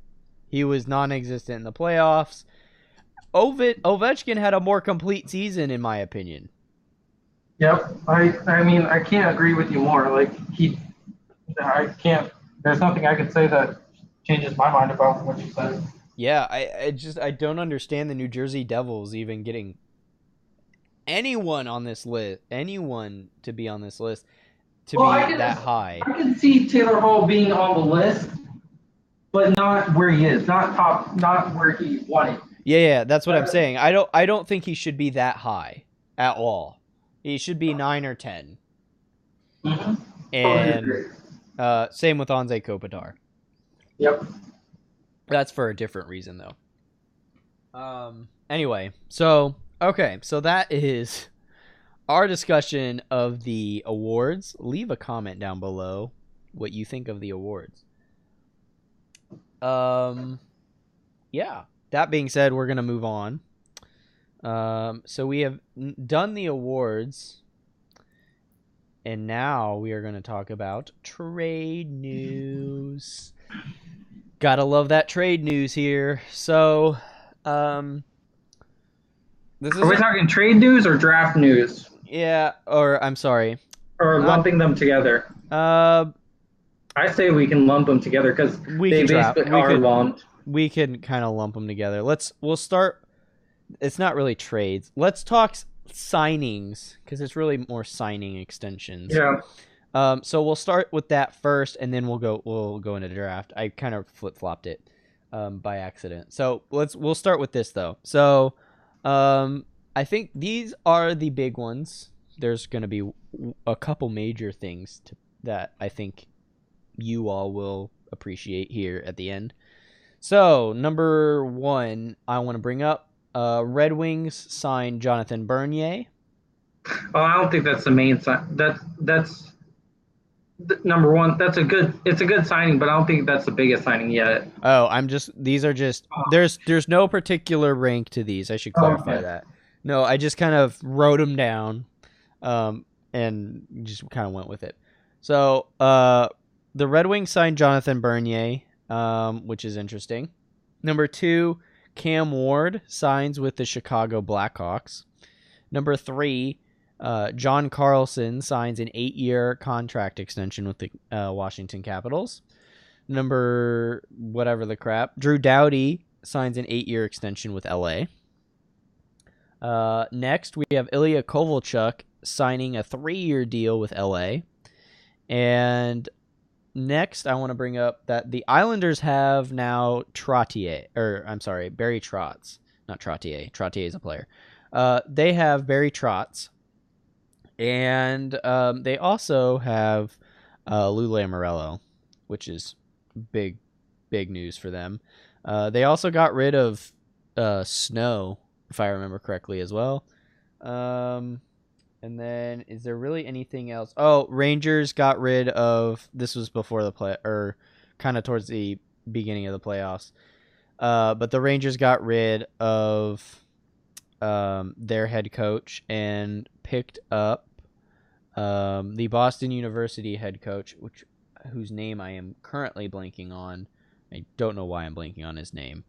He was non-existent in the playoffs. Ovechkin had a more complete season, in my opinion. Yep. I mean, I can't agree with you more. I can't. There's nothing I can say that changes my mind about what you said. Yeah, I don't understand the New Jersey Devils even getting anyone on this list, anyone to be on this list to be that high. I can see Taylor Hall being on the list, but not where he is, not where he wanted. Yeah, that's what I'm saying. I don't think he should be that high at all. He should be 9 or 10. Mm-hmm. And same with Anze Kopitar. Yep. That's for a different reason, though. Anyway, so that is our discussion of the awards. Leave a comment down below what you think of the awards. Yeah. That being said, we're gonna move on. So we have done the awards, and now we are going to talk about trade news. Gotta love that trade news here. So, Are we talking trade news or draft news? Yeah, or I'm sorry. Or lumping them together? I say we can lump them together because they basically are lumped. We can kind of lump them together. We'll start. It's not really trades. Let's talk signings because it's really more signing extensions. Yeah. So we'll start with that first, and then we'll go into the draft. I kind of flip-flopped it by accident. So we'll start with this though. So I think these are the big ones. There's going to be a couple major things that I think you all will appreciate here at the end. So number 1, I want to bring up Red Wings signed Jonathan Bernier. Oh, I don't think that's the main sign. That's number 1. It's a good signing, but I don't think that's the biggest signing yet. Oh, these are just there's no particular rank to these. I should clarify that. No, I just kind of wrote them down, and just kind of went with it. So the Red Wings signed Jonathan Bernier, which is interesting. Number 2, Cam Ward signs with the Chicago Blackhawks. Number 3, John Carlson signs an 8-year contract extension with the Washington Capitals. Number whatever the crap, Drew Doughty signs an 8-year extension with LA. Next, we have Ilya Kovalchuk signing a 3-year deal with LA. And next, I want to bring up that the Islanders have now Barry Trotz. Not Trottier. Trottier is a player. They have Barry Trotz. And they also have Lou Lamoriello, which is big news for them. They also got rid of Snow, if I remember correctly, as well. And then, is there really anything else? Oh, Rangers got rid of. This was before the play, or kind of towards the beginning of the playoffs. But the Rangers got rid of their head coach and picked up the Boston University head coach, whose name I am currently blanking on. I don't know why I'm blanking on his name.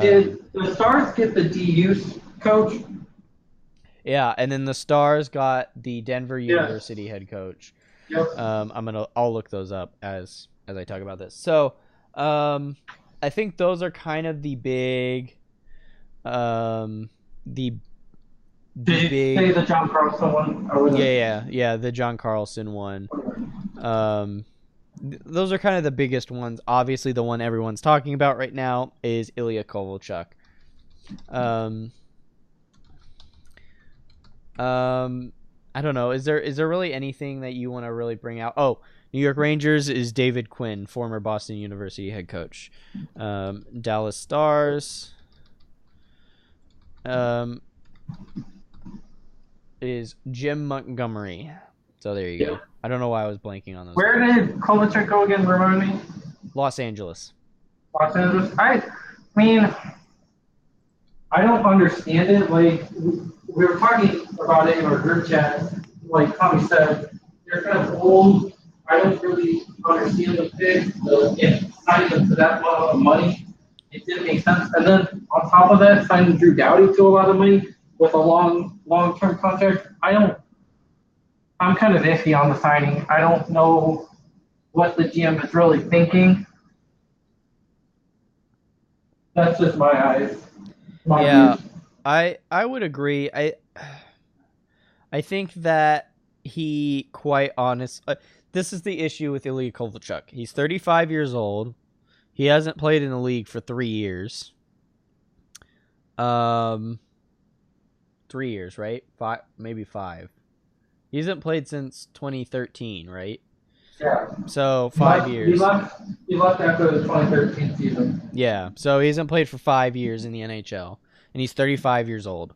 Did the Stars get the DU coach? Yeah, and then the Stars got the Denver Yes. University head coach. Yep. I'll look those up as I talk about this. So, I think those are kind of the big, the Did you say big, the John Carlson one? I yeah, the John Carlson one. Um, those are kind of the biggest ones. Obviously, the one everyone's talking about right now is Ilya Kovalchuk. Um, I don't know. Is there really anything that you want to really bring out? Oh, New York Rangers is David Quinn, former Boston University head coach. Dallas Stars is Jim Montgomery. So there you go. I don't know why I was blanking on those. Where did Kovalchuk go again? Remind me. Los Angeles. Los Angeles. I mean, I don't understand it. Like we were talking about it in our group chat. Like Tommy said, they're kind of old. I don't really understand the pick. It's not even to that level of money. It didn't make sense. And then on top of that, signing Drew Doughty to a lot of money with a long term contract. I'm kind of iffy on the signing. I don't know what the GM is really thinking. That's just my eyes. Yeah, Views. I would agree. I think that he quite honest. This is the issue with Ilya Kovalchuk. He's 35 years old. He hasn't played in the league for 3 years. 3 years, right? Five, maybe 5. He hasn't played since 2013, right? Yeah. So 5 years. He left after the 2013 season. Yeah. So he hasn't played for 5 years in the NHL, and he's 35 years old.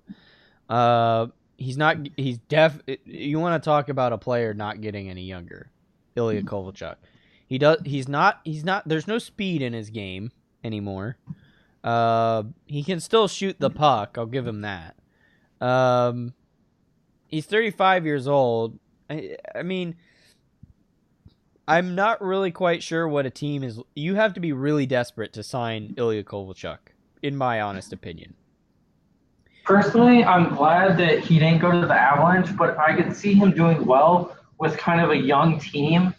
He's not. He's def. You want to talk about a player not getting any younger? Ilya Kovalchuk. He does. He's not. He's not. There's no speed in his game anymore. He can still shoot the puck. I'll give him that. He's 35 years old. I mean, I'm not really quite sure what a team is. You have to be really desperate to sign Ilya Kovalchuk, in my honest opinion. Personally, I'm glad that he didn't go to the Avalanche, but I could see him doing well with kind of a young team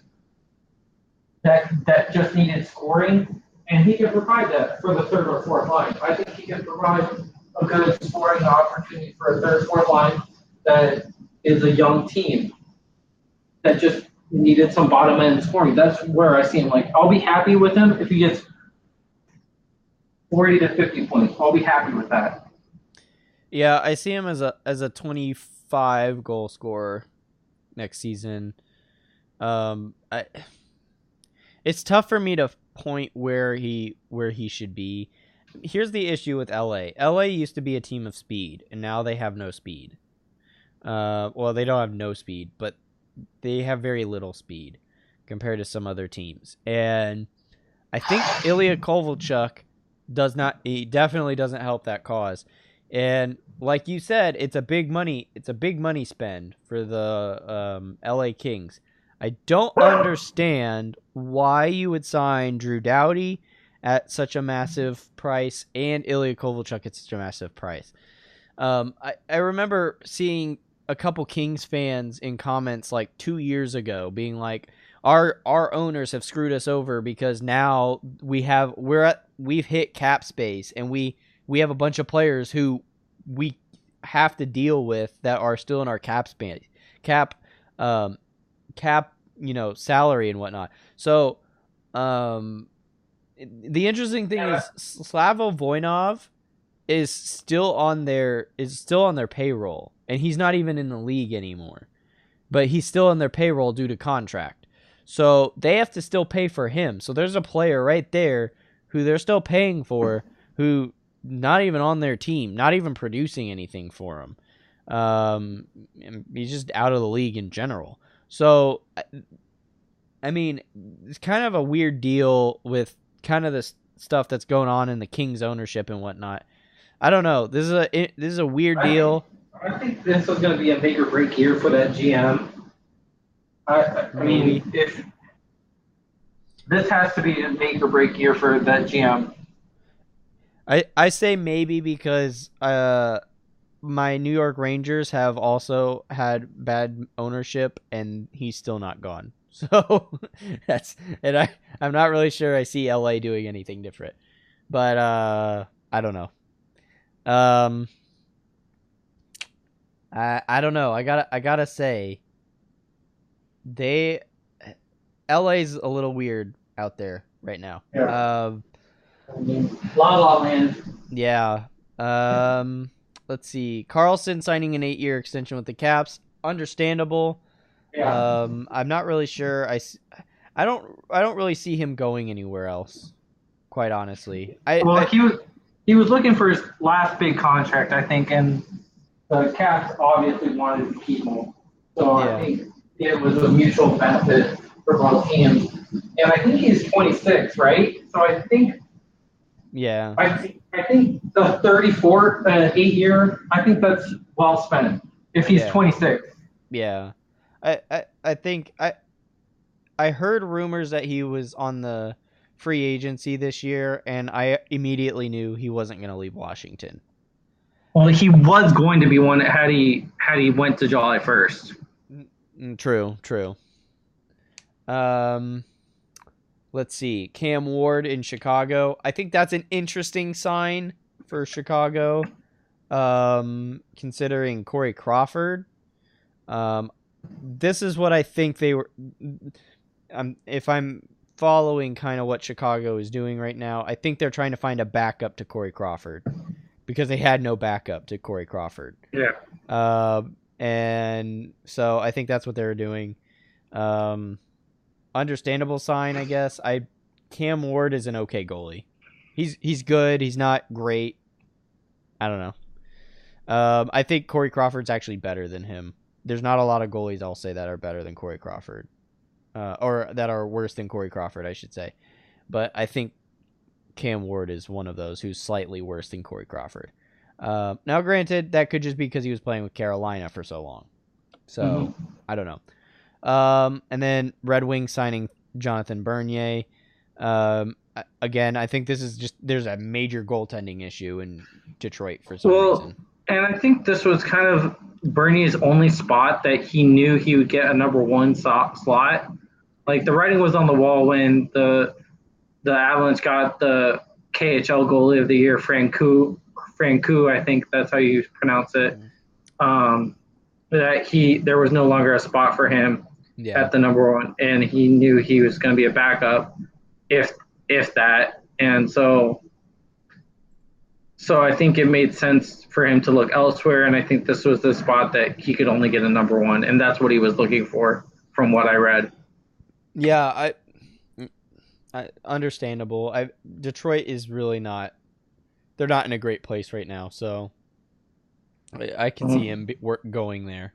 that just needed scoring, and he can provide that for the third or fourth line. I think he can provide a good scoring opportunity for a third, fourth line that is a young team that just needed some bottom end scoring. That's where I see him. Like, I'll be happy with him if he gets 40 to 50 points. I'll be happy with that. Yeah, I see him as a 25 goal scorer next season. It's tough for me to point where he should be. Here's the issue with LA. LA used to be a team of speed, and now they have no speed. Well, they don't have no speed, but they have very little speed compared to some other teams. And I think Ilya Kovalchuk he definitely doesn't help that cause. And like you said, it's a big money spend for the LA Kings. I don't understand why you would sign Drew Doughty at such a massive price and Ilya Kovalchuk at such a massive price. I remember seeing a couple Kings fans in comments like 2 years ago being like, our owners have screwed us over because now we've hit cap space and we have a bunch of players who we have to deal with that are still in our cap space, salary and whatnot. So, the interesting thing is Slavo Voinov is still on their payroll, and he's not even in the league anymore, but he's still on their payroll due to contract. So they have to still pay for him. So there's a player right there who they're still paying for, who not even on their team, not even producing anything for him. He's just out of the league in general. So, I mean, it's kind of a weird deal with kind of this stuff that's going on in the Kings ownership and whatnot. I don't know. This is a weird deal. I think this is going to be a make or break year for that GM. I mean, if this has to be a make or break year for that GM. I say maybe because my New York Rangers have also had bad ownership, and he's still not gone. So that's and I'm not really sure I see LA doing anything different, but I don't know. Um, I don't know. I gotta say they LA's a little weird out there right now. Yeah. La La Land. Yeah. Um, let's see. Carlson signing an 8-year extension with the Caps. Understandable. Yeah. I'm not really sure. I don't really see him going anywhere else. Quite honestly, Well, he was looking for his last big contract, I think, and the Caps obviously wanted to keep him. So I yeah, think it was a mutual benefit for both teams. And I think he's 26, right? So yeah, I think the 34 8 year, I think that's well spent if he's yeah, 26. yeah. I think I heard rumors that he was on the free agency this year, and I immediately knew he wasn't going to leave Washington. Well, he was going to be one had he went to July 1st. True, true. Um, let's see. Cam Ward in Chicago. I think that's an interesting sign for Chicago. Considering Corey Crawford. Um, this is what I think they were. If I'm following kind of what Chicago is doing right now, I think they're trying to find a backup to Corey Crawford because they had no backup to Corey Crawford. Yeah. And so I think that's what they were doing. Um, understandable sign, I guess. Cam Ward is an okay goalie. He's good. He's not great. I don't know. I think Corey Crawford's actually better than him. There's not a lot of goalies I'll say that are better than Corey Crawford, or that are worse than Corey Crawford, I should say. But I think Cam Ward is one of those who's slightly worse than Corey Crawford. Now, granted, that could just be because he was playing with Carolina for so long. So I don't know. And then Red Wings signing Jonathan Bernier. Again, I think this is just there's a major goaltending issue in Detroit for some reason. And I think this was kind of Bernie's only spot that he knew he would get a number one slot. Like the writing was on the wall when the Avalanche got the KHL goalie of the year, Francouz, I think that's how you pronounce it. That there was no longer a spot for him at the number one, and he knew he was going to be a backup, if that, and so I think it made sense for him to look elsewhere, and I think this was the spot that he could only get a number one, and that's what he was looking for, from what I read. Yeah, understandable. Detroit is really not. They're not in a great place right now, so I can see him going there.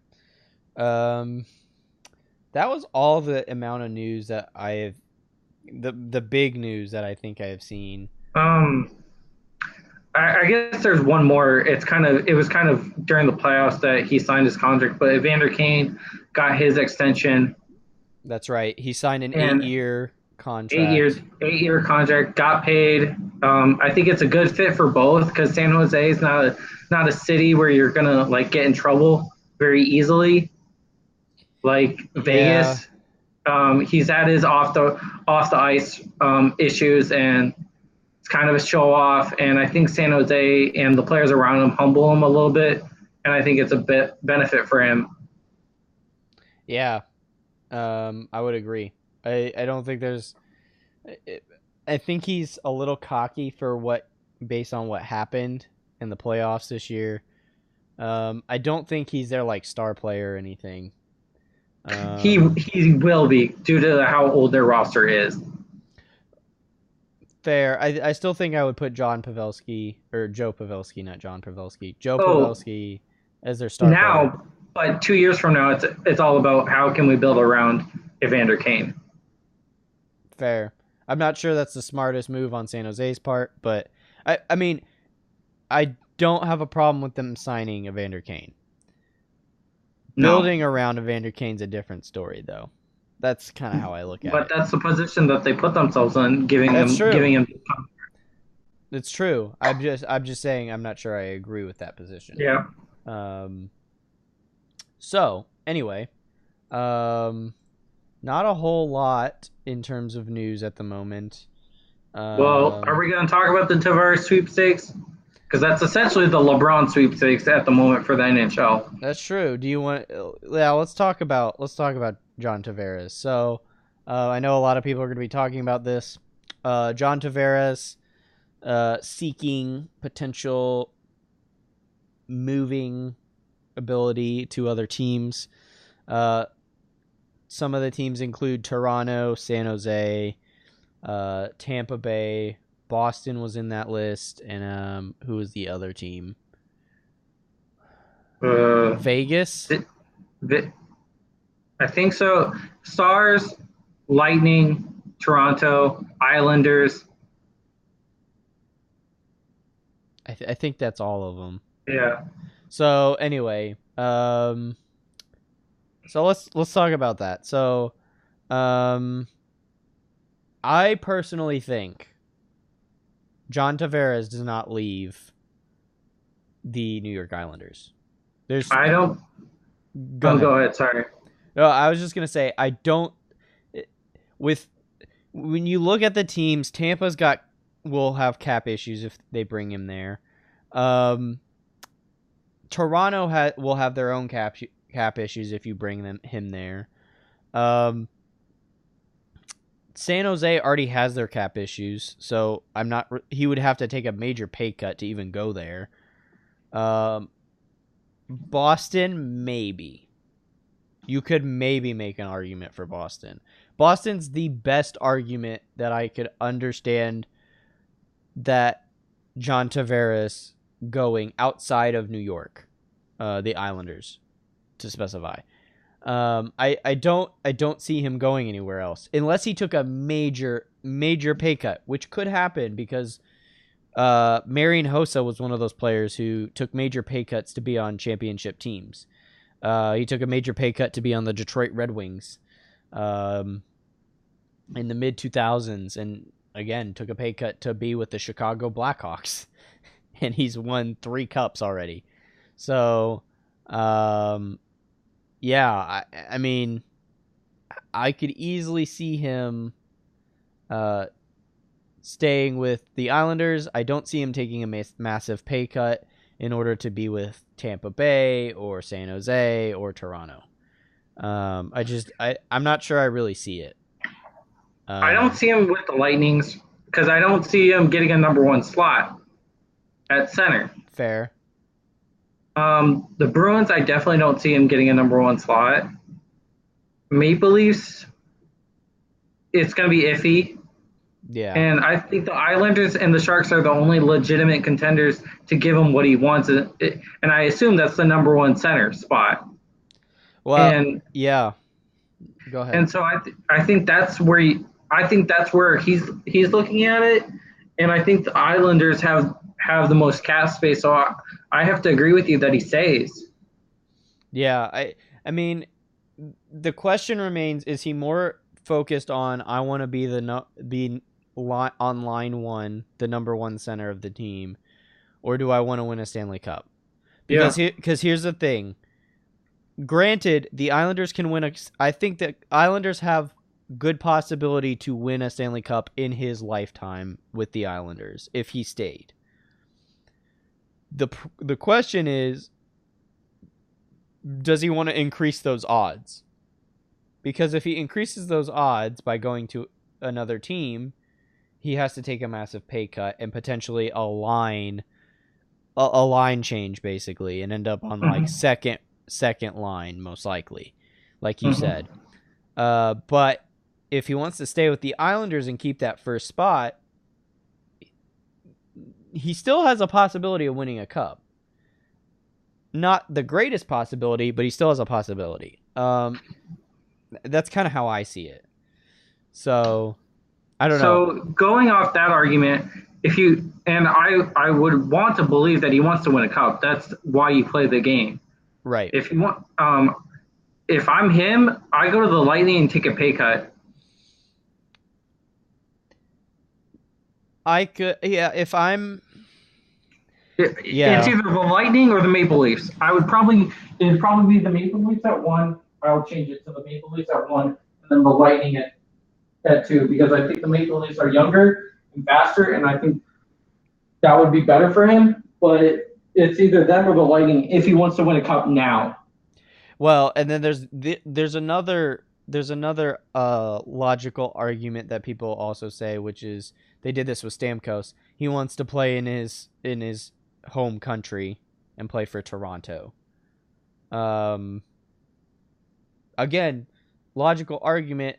That was all the amount of news that I have. The big news that I think I have seen. I guess there's one more. It was kind of during the playoffs that he signed his contract, but Evander Kane got his extension. That's right. He signed an 8-year contract. 8-year contract, got paid. I think it's a good fit for both because San Jose is not a city where you're gonna like get in trouble very easily, like Vegas. He's had his off the ice issues, and it's kind of a show off. And I think San Jose and the players around him humble him a little bit, and I think it's a bit benefit for him. Yeah, I would agree. I don't think there's. I think he's a little cocky based on what happened in the playoffs this year. I don't think he's their like star player or anything. He will be due to how old their roster is. Fair. I still think I would put Joe Pavelski, not John Pavelski. Joe Pavelski as their star player. But 2 years from now, it's all about how can we build around Evander Kane. Fair. I'm not sure that's the smartest move on San Jose's part, but I mean, I don't have a problem with them signing Evander Kane. Building around Evander Kane's a different story, though. That's kind of how I look at it. But that's the position that they put themselves in, giving him. It's true. I'm just saying I'm not sure I agree with that position. Yeah. Um, so anyway, not a whole lot in terms of news at the moment. Well, are we going to talk about the Tavares sweepstakes? Because that's essentially the LeBron sweepstakes at the moment for the NHL. That's true. Do you want? Yeah, let's talk about John Tavares. So, I know a lot of people are going to be talking about this. John Tavares seeking potential moving ability to other teams. Some of the teams include Toronto, San Jose, Tampa Bay, Boston was in that list, and who was the other team? Uh, Vegas. I think so. Stars, Lightning, Toronto, Islanders. I think that's all of them. Yeah. So anyway, so let's talk about that. So, um, I personally think John Tavares does not leave the New York Islanders. There's I don't. Go ahead. Go ahead. Sorry. No, I was just gonna say I don't. With when you look at the teams, Tampa's got will have cap issues if they bring him there. Toronto will have their own cap issues if you bring him there. San Jose already has their cap issues, so I'm not. He would have to take a major pay cut to even go there. Boston, maybe. You could maybe make an argument for Boston. Boston's the best argument that I could understand that John Tavares going outside of New York, the Islanders, to specify. I don't see him going anywhere else unless he took a major pay cut, which could happen because Marian Hossa was one of those players who took major pay cuts to be on championship teams. He took a major pay cut to be on the Detroit Red Wings in the mid 2000s, and again took a pay cut to be with the Chicago Blackhawks, and he's won 3 cups already. So, yeah, I mean, I could easily see him staying with the Islanders. I don't see him taking a massive pay cut in order to be with Tampa Bay or San Jose or Toronto. I'm not sure I really see it. I don't see him with the Lightnings because I don't see him getting a number 1 slot at center. Fair. The Bruins, I definitely don't see him getting a number 1 slot. Maple Leafs, it's going to be iffy. Yeah. And I think the Islanders and the Sharks are the only legitimate contenders to give him what he wants. And I assume that's the number 1 center spot. Well, and, yeah. Go ahead. And so I think that's where he's looking at it. And I think the Islanders have the most cap space. So I have to agree with you that he stays. Yeah, I mean, the question remains: is he more focused on I want to be on line 1, the number 1 center of the team, or do I want to win a Stanley Cup? Because here's the thing. Granted, the Islanders can win I think that Islanders have good possibility to win a Stanley Cup in his lifetime with the Islanders if he stayed. The question is, does he want to increase those odds? Because if he increases those odds by going to another team, he has to take a massive pay cut and potentially a line change basically and end up on like second line most likely, like you said. But if he wants to stay with the Islanders and keep that first spot, he still has a possibility of winning a cup. Not the greatest possibility, but he still has a possibility. That's kind of how I see it. So, I don't know. So going off that argument, I would want to believe that he wants to win a cup. That's why you play the game. Right. If you want, if I'm him, I go to the Lightning and take a pay cut. I could, yeah. If I'm It's Yeah. either the Lightning or the Maple Leafs. It'd probably be the Maple Leafs at one. I'll change it to the Maple Leafs at one, and then the Lightning at two, because I think the Maple Leafs are younger and faster, and I think that would be better for him. But it's either them or the Lightning if he wants to win a cup now. Well, and then there's another logical argument that people also say, which is they did this with Stamkos. He wants to play in his home country and play for Toronto. Um, Again, logical argument.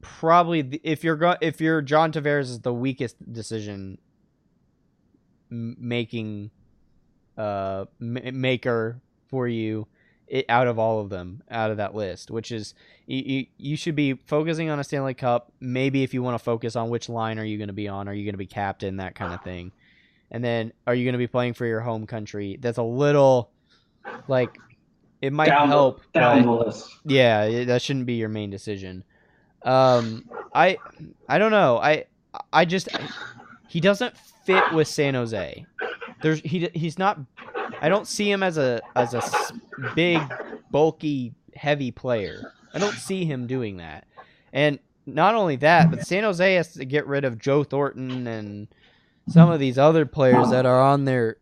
Probably if you're John Tavares is the weakest decision making maker for you out of all of them, out of that list, which is you should be focusing on a Stanley Cup. Maybe if you want to focus on which line are you going to be on, are you going to be captain, that kind of thing, and then are you going to be playing for your home country? That's a little like it might help, down but the list. yeah, that shouldn't be your main decision. I don't know. I just he doesn't fit with San Jose. He's not. I don't see him as a big, bulky, heavy player. I don't see him doing that. And not only that, but San Jose has to get rid of Joe Thornton and some of these other players that are on their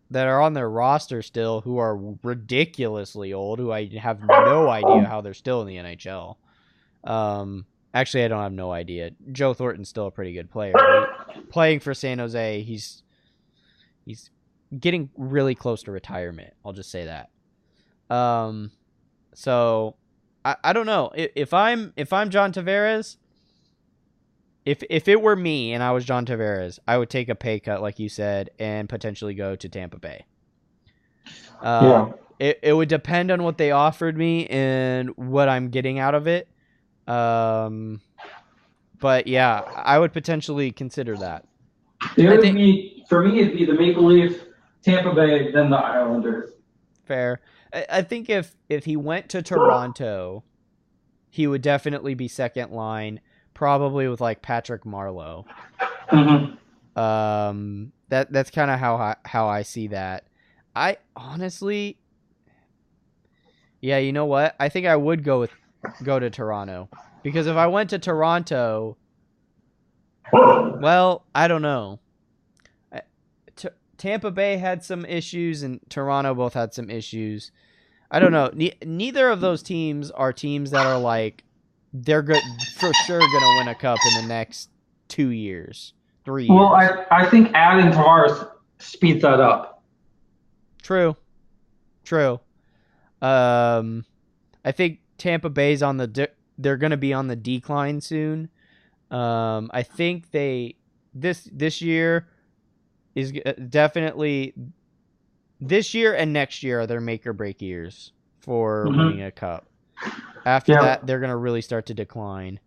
roster still, who are ridiculously old, who I have no idea how they're still in the NHL. Actually, I don't have no idea. Joe Thornton's still a pretty good player. Playing for San Jose, he's getting really close to retirement. I'll just say that. So I don't know if I'm John Tavares. If it were me and I was John Tavares, I would take a pay cut, like you said, and potentially go to Tampa Bay. It would depend on what they offered me and what I'm getting out of it. But yeah, I would potentially consider that. For me, it'd be the Maple Leafs, Tampa Bay, then the Islanders. Fair. I think if he went to Toronto, he would definitely be second line, probably with like Patrick Marleau. Mm-hmm. That's kind of how I see that. I honestly, yeah, you know what? I think I would go to Toronto, because if I went to Toronto, well, I don't know. Tampa Bay had some issues, and Toronto both had some issues. I don't know. Neither of those teams are teams that are like they're good for sure going to win a cup in the next 2 years, 3 years. Well, I think adding Tavares speeds that up. True. I think Tampa Bay's on they're going to be on the decline soon. I think this year is definitely this year and next year are their make or break years for winning a cup. After that, they're going to really start to decline.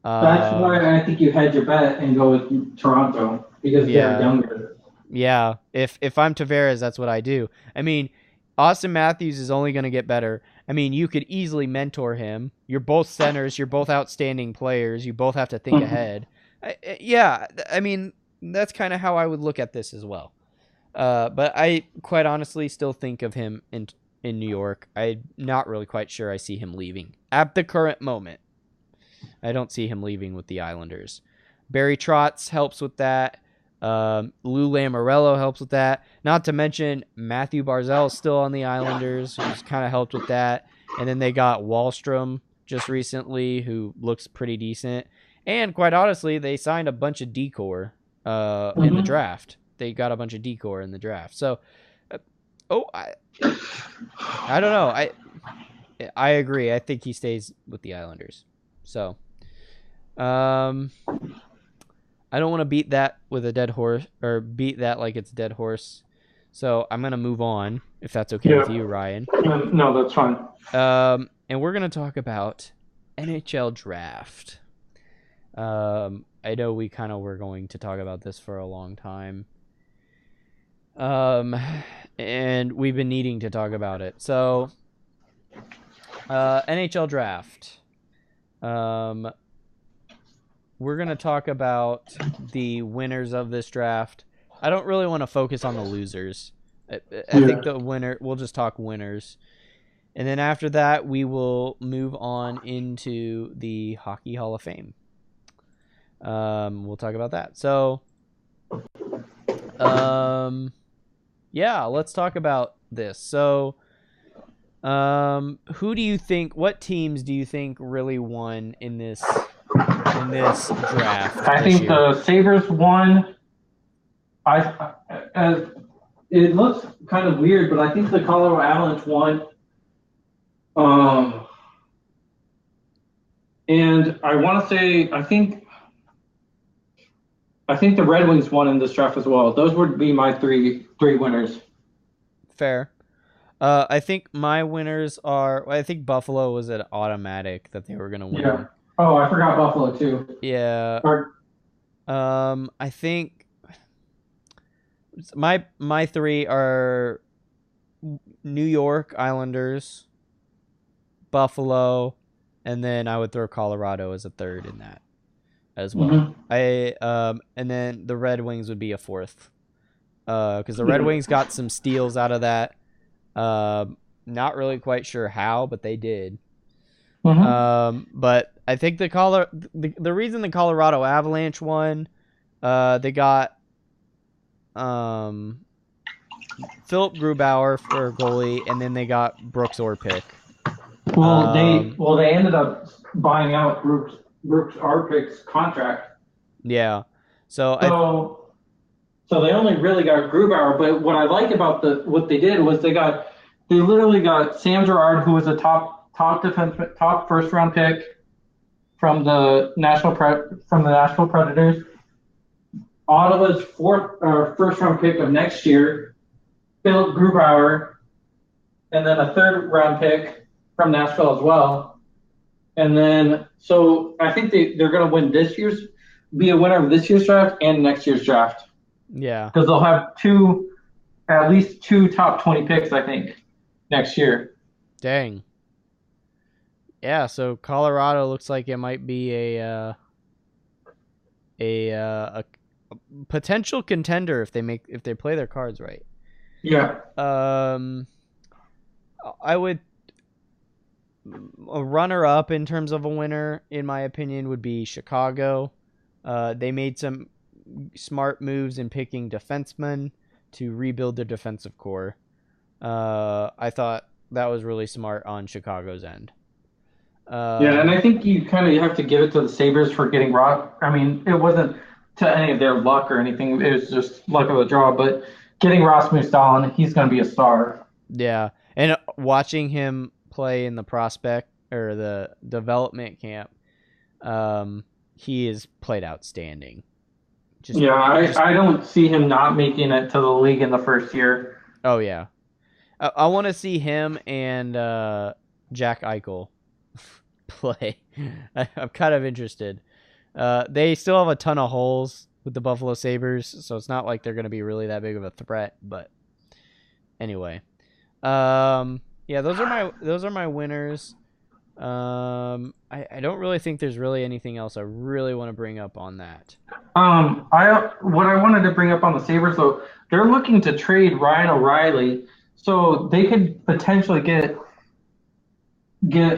That's why I think you hedge your bet and go with Toronto, because they're younger. Yeah, if I'm Tavares, that's what I do. I mean, Austin Matthews is only going to get better. I mean, you could easily mentor him. You're both centers. You're both outstanding players. You both have to think ahead. I mean, that's kind of how I would look at this as well. But I quite honestly still think of him in New York. I'm not really quite sure I see him leaving at the current moment. I don't see him leaving with the Islanders. Barry Trotz helps with that. Lou Lamoriello helps with that. Not to mention Matthew Barzal is still on the Islanders, who's kind of helped with that. And then they got Wahlstrom just recently, who looks pretty decent. And quite honestly, they signed a bunch of decor in the draft. They got a bunch of decor in the draft. So, I don't know. I agree. I think he stays with the Islanders. So, I don't want to beat that with a dead horse, or beat that like it's a dead horse. So I'm gonna move on, if that's okay with you, Ryan. No, that's fine. And we're gonna talk about NHL draft. I know we kind of were going to talk about this for a long time. And we've been needing to talk about it. So, NHL draft. We're going to talk about the winners of this draft, I don't really want to focus on the losers. I think Yeah. the winner. We'll just talk winners, and then after that, we will move on into the Hockey Hall of Fame. We'll talk about that. So, um, yeah, let's talk about this. So, who do you think? What teams do you think really won in this draft I this think year? the Sabres won. As it looks kind of weird, but I think the Colorado Avalanche won. Um, and I want to say I think the Red Wings won in this draft as well. Those would be my three winners. Fair. I think my winners are. I think Buffalo was an automatic that they were gonna Yeah. win. Oh, I forgot Buffalo too. Yeah. Or, I think my three are New York Islanders, Buffalo, and then I would throw Colorado as a third in that as well. mhm. And then the Red Wings would be a fourth. Because the Red Yeah. Wings got some steals out of that. Not really quite sure how, but they did. Mhm. But I think the reason the Colorado Avalanche won, they got um Philip Grubauer for goalie, and then they got Brooks Orpik. Well they ended up buying out Brooks Arpik's contract. Yeah. So I So so they only really got Grubauer. But what I like about what they did was they literally got Sam Girard, who was a top first round pick from the Nashville Predators. Ottawa's first round pick of next year, Philip Grubauer, and then a third round pick from Nashville as well. And then, so I think they're going to be a winner of this year's draft and next year's draft yeah. because they'll have at least two top 20 picks, I think, next year. Dang. Yeah. So Colorado looks like it might be a potential contender if they play their cards right. Yeah. Um, I would a runner up in terms of a winner, in my opinion, would be Chicago. They made some smart moves in picking defensemen to rebuild their defensive core. I thought that was really smart on Chicago's end. Yeah, and Um, I think you kind of have to give it to the Sabres for getting Rock. I mean, it wasn't to any of their luck or anything. It was just luck of the draw. But getting Rasmus Dahlin, he's going to be a star. yeah, and watching him play in the prospect or the development camp, he has played outstanding. Just, Yeah, just I don't see him not making it to the league in the first year. oh yeah, I want to see him and Jack Eichel play. I'm kind of interested. They still have a ton of holes with the Buffalo Sabres, so it's not like they're going to be really that big of a threat. But anyway, yeah, those are my winners. I don't really think there's really anything else I really want to bring up on that. I what I wanted to bring up on the Sabres though, they're looking to trade Ryan O'Reilly, so they could potentially get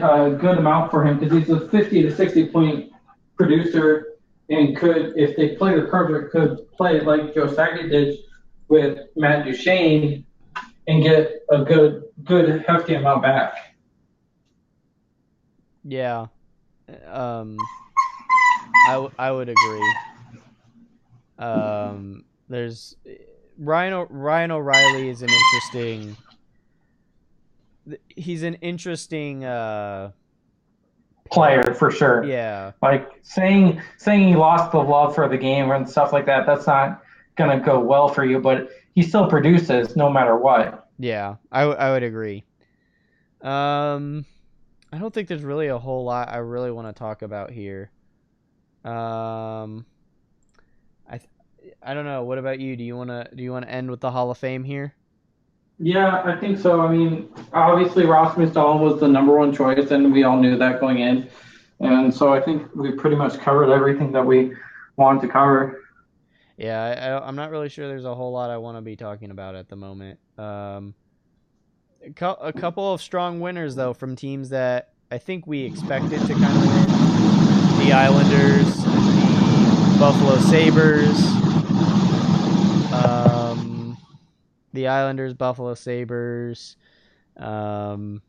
a good amount for him because he's a 50 to 60 point producer and could, if they play the cards, could play like Joe Sakic did with Matt Duchene and get a good hefty amount back. Yeah, I would agree. There's Ryan O'Reilly is an interesting. He's an interesting. Player Pick. for sure. Yeah, Like saying he lost the love for the game and stuff like that, that's not gonna go well for you. But he still produces no matter what. yeah, I would agree. Um, I don't think there's really a whole lot I really want to talk about here. Um, I I don't know. What about you? Do you wanna end with the Hall of Fame here? Yeah, I think so. I mean, obviously Rasmus Dahlin was the number one choice, and we all knew that going in. And so I think we pretty much covered everything that we wanted to cover. Yeah, I'm not really sure there's a whole lot I want to be talking about at the moment. A couple of strong winners, though, from teams that I think we expected to kind of win. The Islanders, the Buffalo Sabres, the Islanders, Buffalo Sabres, Colorado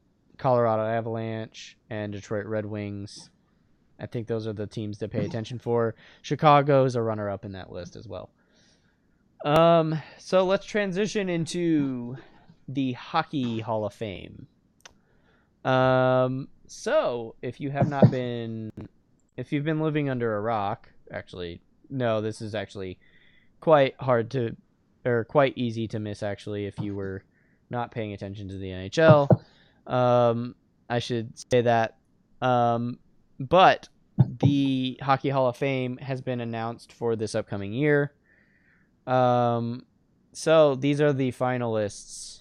Avalanche, and Detroit Red Wings. I think those are the teams to pay attention for. Chicago's a runner-up in that list as well. So let's transition into the Hockey Hall of Fame. So if you have not been, if you've been living under a rock, actually, no, this is actually quite hard to, or quite easy to miss, actually, if you were not paying attention to the NHL. I should say that. But the Hockey Hall of Fame has been announced for this upcoming year. So these are the finalists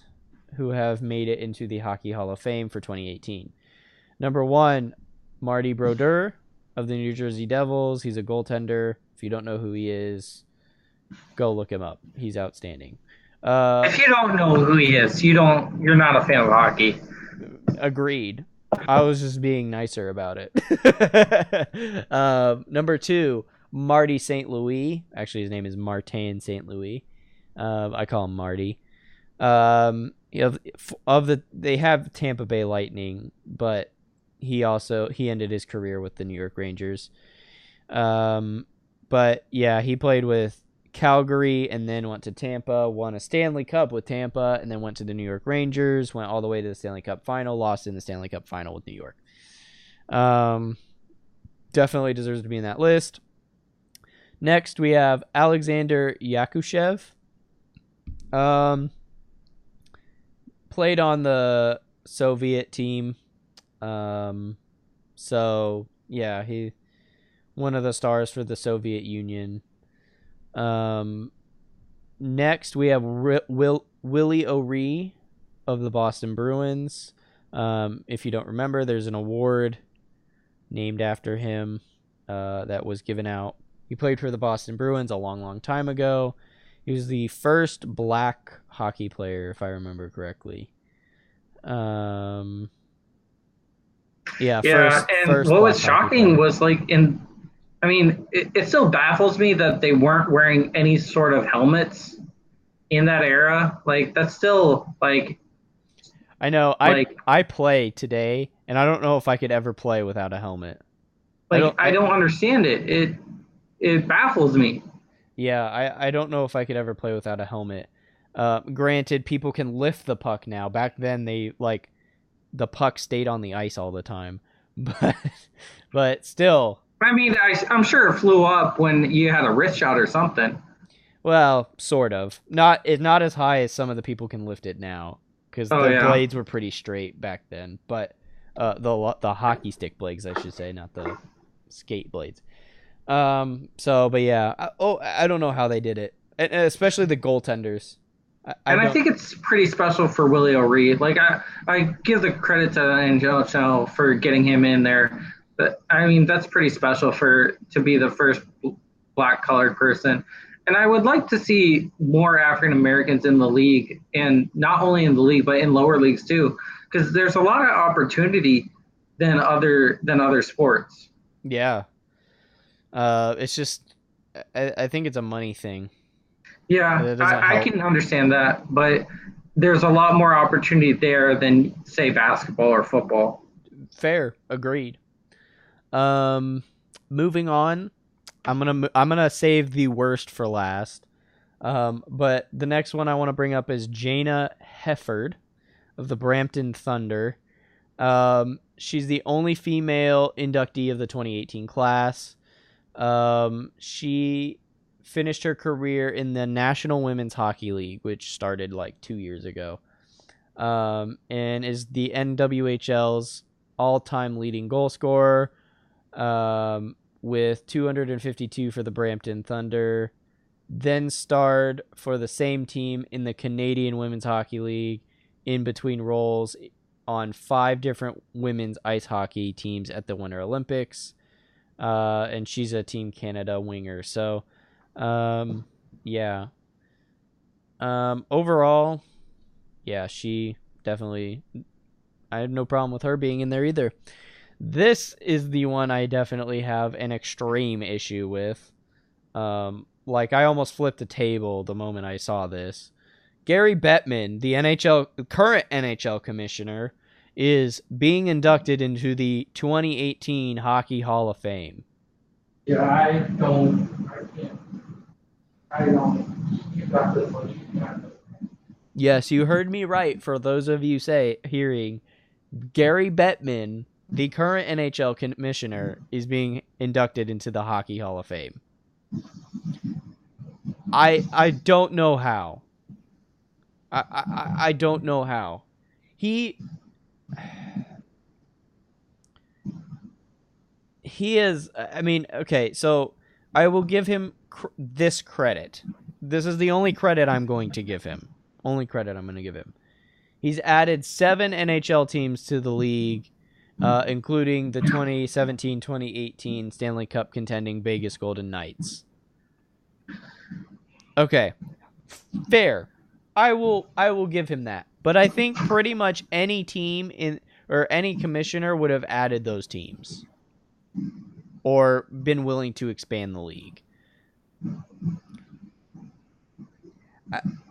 who have made it into the Hockey Hall of Fame for 2018. Number 1, Marty Brodeur of the New Jersey Devils. He's a goaltender. If you don't know who he is, go look him up. He's outstanding. If you don't know who he is, you're not a fan of hockey. Agreed. I was just being nicer about it. Number 2, Marty St. Louis. Actually, his name is Martin St. Louis. I call him Marty. They have Tampa Bay Lightning, but he ended his career with the New York Rangers. But yeah, he played with Calgary and then went to Tampa, won a Stanley Cup with Tampa, and then went to the New York Rangers, went all the way to the Stanley Cup final, lost in the Stanley Cup final with New York. Definitely deserves to be in that list. Next, we have Alexander Yakushev. Played on the Soviet team. So yeah, he one of the stars for the Soviet Union. Next we have Willie O'Ree of the Boston Bruins. If you don't remember, there's an award named after him that was given out. He played for the Boston Bruins a long, long time ago. He was the first black hockey player, if I remember correctly. Yeah, and what was shocking was it still baffles me that they weren't wearing any sort of helmets in that era. Like, that's still like. I know. I play today, and I don't know if I could ever play without a helmet. I don't understand it. It baffles me. Yeah, I don't know if I could ever play without a helmet. Granted, people can lift the puck now. Back then, the puck stayed on the ice all the time, but still. I mean, I'm sure it flew up when you had a wrist shot or something. Well, sort of. Not as high as some of the people can lift it now, because the blades were pretty straight back then. But the hockey stick blades, I should say, not the skate blades. But yeah. I don't know how they did it, and especially the goaltenders. I think it's pretty special for Willie O'Ree. Like, I give the credit to the NHL for getting him in there. But I mean, that's pretty special to be the first black colored person. And I would like to see more African Americans in the league, and not only in the league but in lower leagues too, because there's a lot of opportunity than other sports. Yeah. It's just I think it's a money thing. Yeah, I can understand that, but there's a lot more opportunity there than, say, basketball or football. Fair, agreed. Moving on, I'm gonna save the worst for last. But the next one I want to bring up is Jana Hefford of the Brampton Thunder. She's the only female inductee of the 2018 class. She finished her career in the National Women's Hockey League, which started like 2 years ago, and is the NWHL's all-time leading goal scorer, with 252 for the Brampton Thunder. Then starred for the same team in the Canadian Women's Hockey League, in between roles on 5 different women's ice hockey teams at the Winter Olympics. And she's a Team Canada winger. So, Yeah. Overall, yeah, she definitely. I have no problem with her being in there either. This is the one I definitely have an extreme issue with. Like I almost flipped the table the moment I saw this. Gary Bettman, the current NHL commissioner, is being inducted into the 2018 Hockey Hall of Fame. Yeah, I don't. You got this one. You got this. Yes, you heard me right. For those of you hearing, Gary Bettman, the current NHL commissioner, is being inducted into the Hockey Hall of Fame. I don't know how. I don't know how. He is. I mean, okay, so I will give him this credit. This is the only credit I'm going to give him. Only credit I'm going to give him. He's added 7 NHL teams to the league, including the 2017-2018 Stanley Cup contending Vegas Golden Knights. Okay, fair. I will give him that. But I think pretty much any team or any commissioner would have added those teams or been willing to expand the league.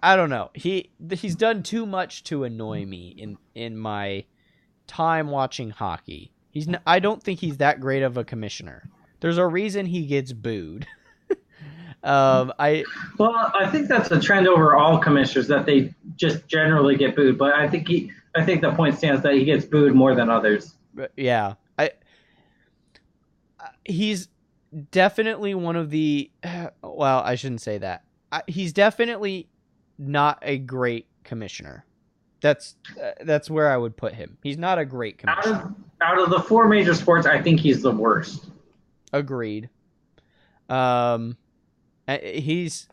I don't know. He's done too much to annoy me in my time watching hockey. I don't think he's that great of a commissioner. There's a reason he gets booed. Well, I think that's a trend over all commissioners that they just generally get booed. But I think the point stands that he gets booed more than others. Yeah, he's definitely one of the. Well, I shouldn't say that. He's definitely not a great commissioner. That's where I would put him. He's not a great commissioner. Out of the 4 major sports, I think he's the worst. Agreed. He's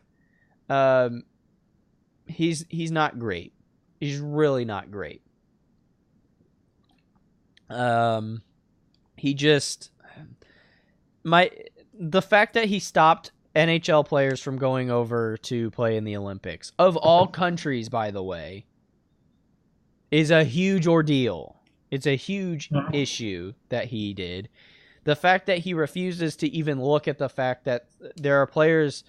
not great. He's really not great. He just the fact that he stopped NHL players from going over to play in the Olympics, of all countries, by the way, is a huge ordeal. It's a huge issue that he did. The fact that he refuses to even look at the fact that there are players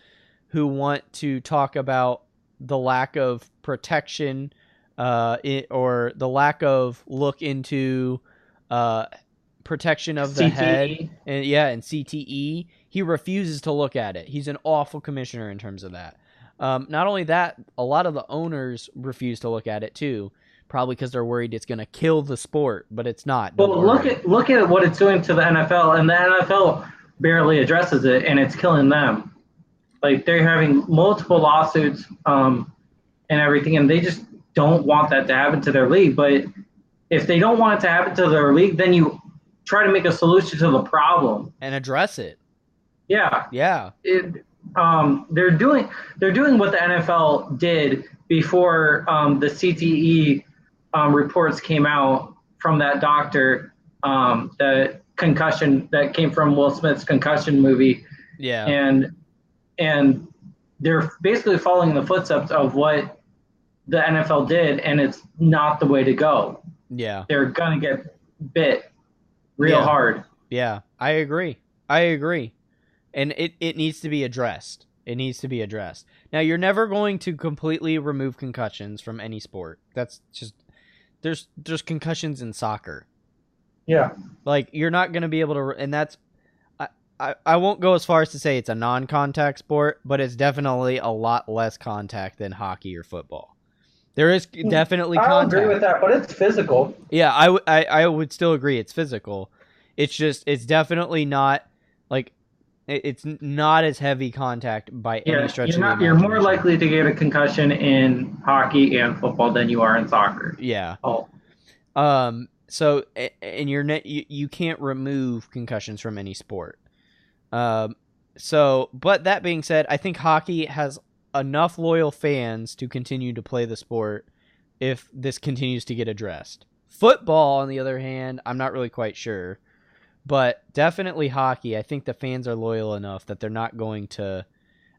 who want to talk about the lack of protection or the lack of look into protection of the CTE. head and CTE. He refuses to look at it. He's an awful commissioner in terms of that. Not only that, a lot of the owners refuse to look at it too. Probably because they're worried it's going to kill the sport, but it's not. Well, look at what it's doing to the NFL, and the NFL barely addresses it, and it's killing them. Like they're having multiple lawsuits and everything, and they just don't want that to happen to their league. But if they don't want it to happen to their league, then you try to make a solution to the problem and address it. Yeah. They're doing what the NFL did before the CTE reports came out from that doctor, the concussion that came from Will Smith's concussion movie. Yeah. And they're basically following the footsteps of what the NFL did, and it's not the way to go. Yeah. They're gonna get bit real hard. Yeah, I agree. And it needs to be addressed. It needs to be addressed. Now, you're never going to completely remove concussions from any sport. That's just there's concussions in soccer. Yeah. Like you're not going to be able to, and that's I won't go as far as to say it's a non-contact sport, but it's definitely a lot less contact than hockey or football. There is definitely contact. I agree with that, but it's physical. Yeah, I would still agree it's physical. It's definitely not like it's not as heavy contact by any stretch of the imagination. You're more likely to get a concussion in hockey and football than you are in soccer. Yeah. Oh. So and you can't remove concussions from any sport. So, but that being said, I think hockey has enough loyal fans to continue to play the sport if this continues to get addressed. Football, on the other hand, I'm not really quite sure. But definitely hockey, I think the fans are loyal enough that they're not going to...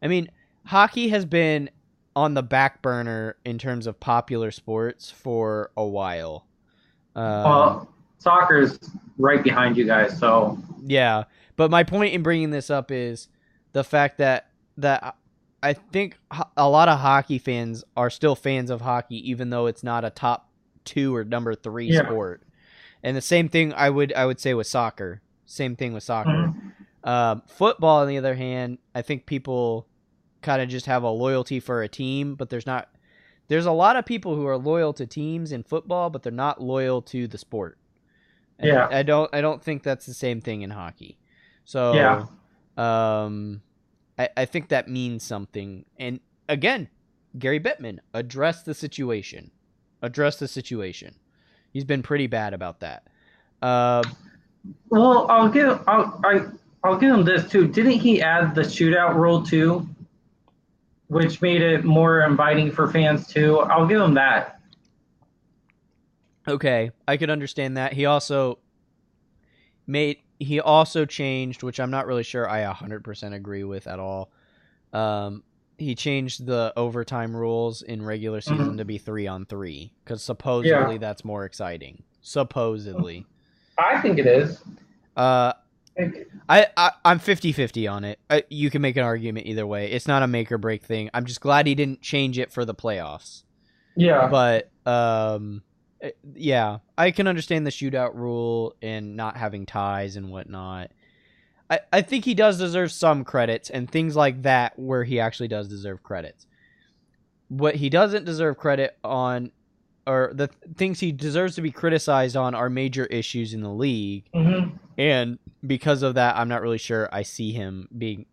I mean, hockey has been on the back burner in terms of popular sports for a while. Well, soccer's right behind you guys, so Yeah, but my point in bringing this up is the fact that I think a lot of hockey fans are still fans of hockey, even though it's not a top 2 or number 3 yeah. sport. And the same thing I would say with soccer. Same thing with soccer. Mhm. Football, on the other hand, I think people kind of just have a loyalty for a team, but there's not. There's a lot of people who are loyal to teams in football, but they're not loyal to the sport. And Yeah. I don't think that's the same thing in hockey. Yeah. So, I think that means something. And again, Gary Bettman, address the situation. Address the situation. He's been pretty bad about that. Well, I'll give him this too. Didn't he add the shootout rule too, which made it more inviting for fans too? I'll give him that. Okay, I could understand that. He also changed, which I'm not really sure I 100% agree with at all. He changed the overtime rules in regular season Mhm. to be 3-on-3 because Yeah, supposedly that's more exciting. Supposedly. I think it is. Uh, Like, I'm 50-50 on it. You can make an argument either way. It's not a make or break thing. I'm just glad he didn't change it for the playoffs. yeah. But yeah, I can understand the shootout rule and not having ties and whatnot. I think he does deserve some credits and things like that where he actually does deserve credits. What he doesn't deserve credit on, or the things he deserves to be criticized on, are major issues in the league. Hmm. And because of that, I'm not really sure I see him being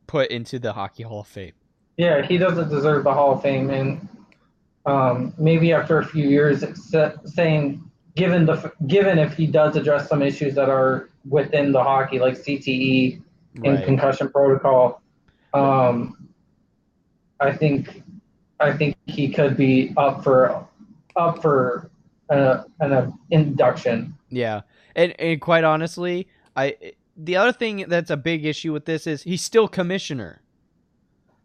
put into the Hockey Hall of Fame. Yeah, he doesn't deserve the Hall of Fame, and maybe after a few years, saying given if he does address some issues that are within the hockey, like CTE and Right. concussion protocol, um, I think I think he could be up for an induction. Yeah. And quite honestly, the other thing that's a big issue with this is he's still commissioner.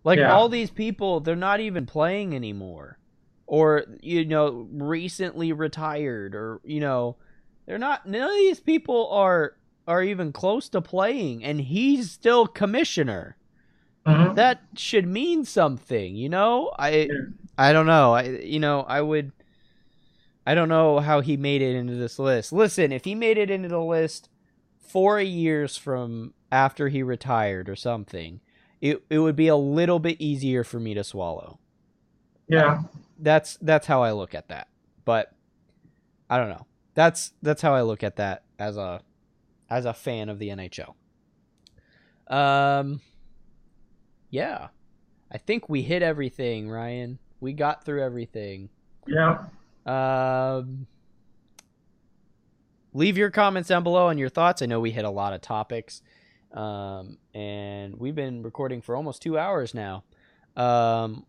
Like Yeah. all these people, they're not even playing anymore. Or, recently retired, or, they're not none of these people are even close to playing, and he's still commissioner. Hmm. That should mean something, you know? Yeah. I don't know. I don't know how he made it into this list. Listen, if he made it into the list 4 years from after he retired or something, it would be a little bit easier for me to swallow. Yeah. That's how I look at that. But I don't know. That's how I look at that as a fan of the NHL. Um yeah. I think we hit everything, Ryan. We got through everything. Yeah. Um Leave your comments down below on your thoughts. I know we hit a lot of topics. And we've been recording for almost 2 hours now. An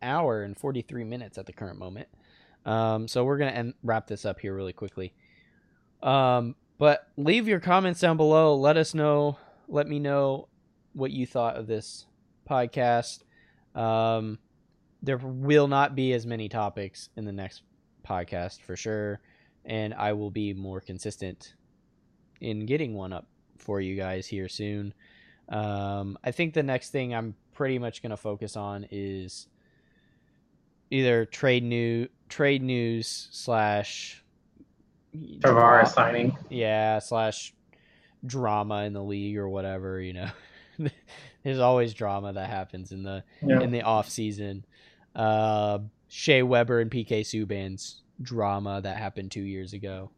hour and 43 minutes at the current moment. So we're gonna wrap this up here really quickly. But leave your comments down below. Let me know what you thought of this podcast. Um, there will not be as many topics in the next podcast for sure, and I will be more consistent in getting one up for you guys here soon. I think the next thing I'm pretty much going to focus on is either trade news slash Tavares drop, signing. yeah, slash drama in the league or whatever. There's always drama that happens Yeah. in the off season. Shea Weber and PK Subban's drama that happened 2 years ago.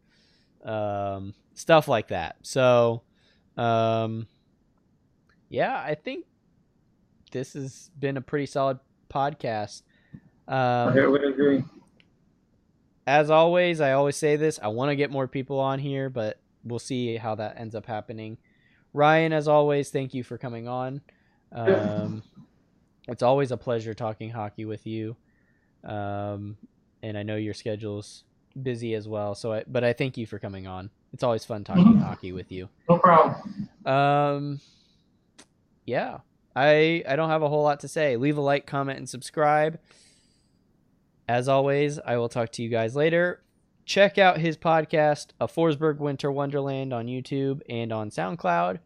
Stuff like that. So, um, yeah, I think this has been a pretty solid podcast. I Um, would agree. as always, I always say this. I want to get more people on here, but we'll see how that ends up happening. Ryan, as always, thank you for coming on. Um, it's always a pleasure talking hockey with you. And I know your schedule's busy as well. But I thank you for coming on. It's always fun talking Mhm. hockey with you. No problem. Um, yeah. I don't have a whole lot to say. Leave a like, comment, and subscribe. As always, I will talk to you guys later. Check out his podcast, A Forsberg Winter Wonderland, on YouTube and on SoundCloud.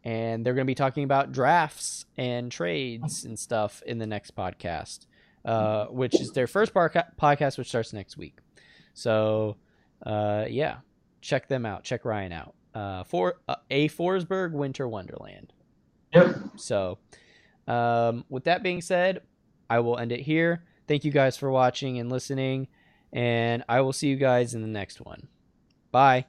And they're going to be talking about drafts and trades and stuff in the next podcast, which is their first podcast, which starts next week. So, yeah, check them out. Check Ryan out. For A Forsberg Winter Wonderland. Yep. So, with that being said, I will end it here. Thank you guys for watching and listening, and I will see you guys in the next one. Bye.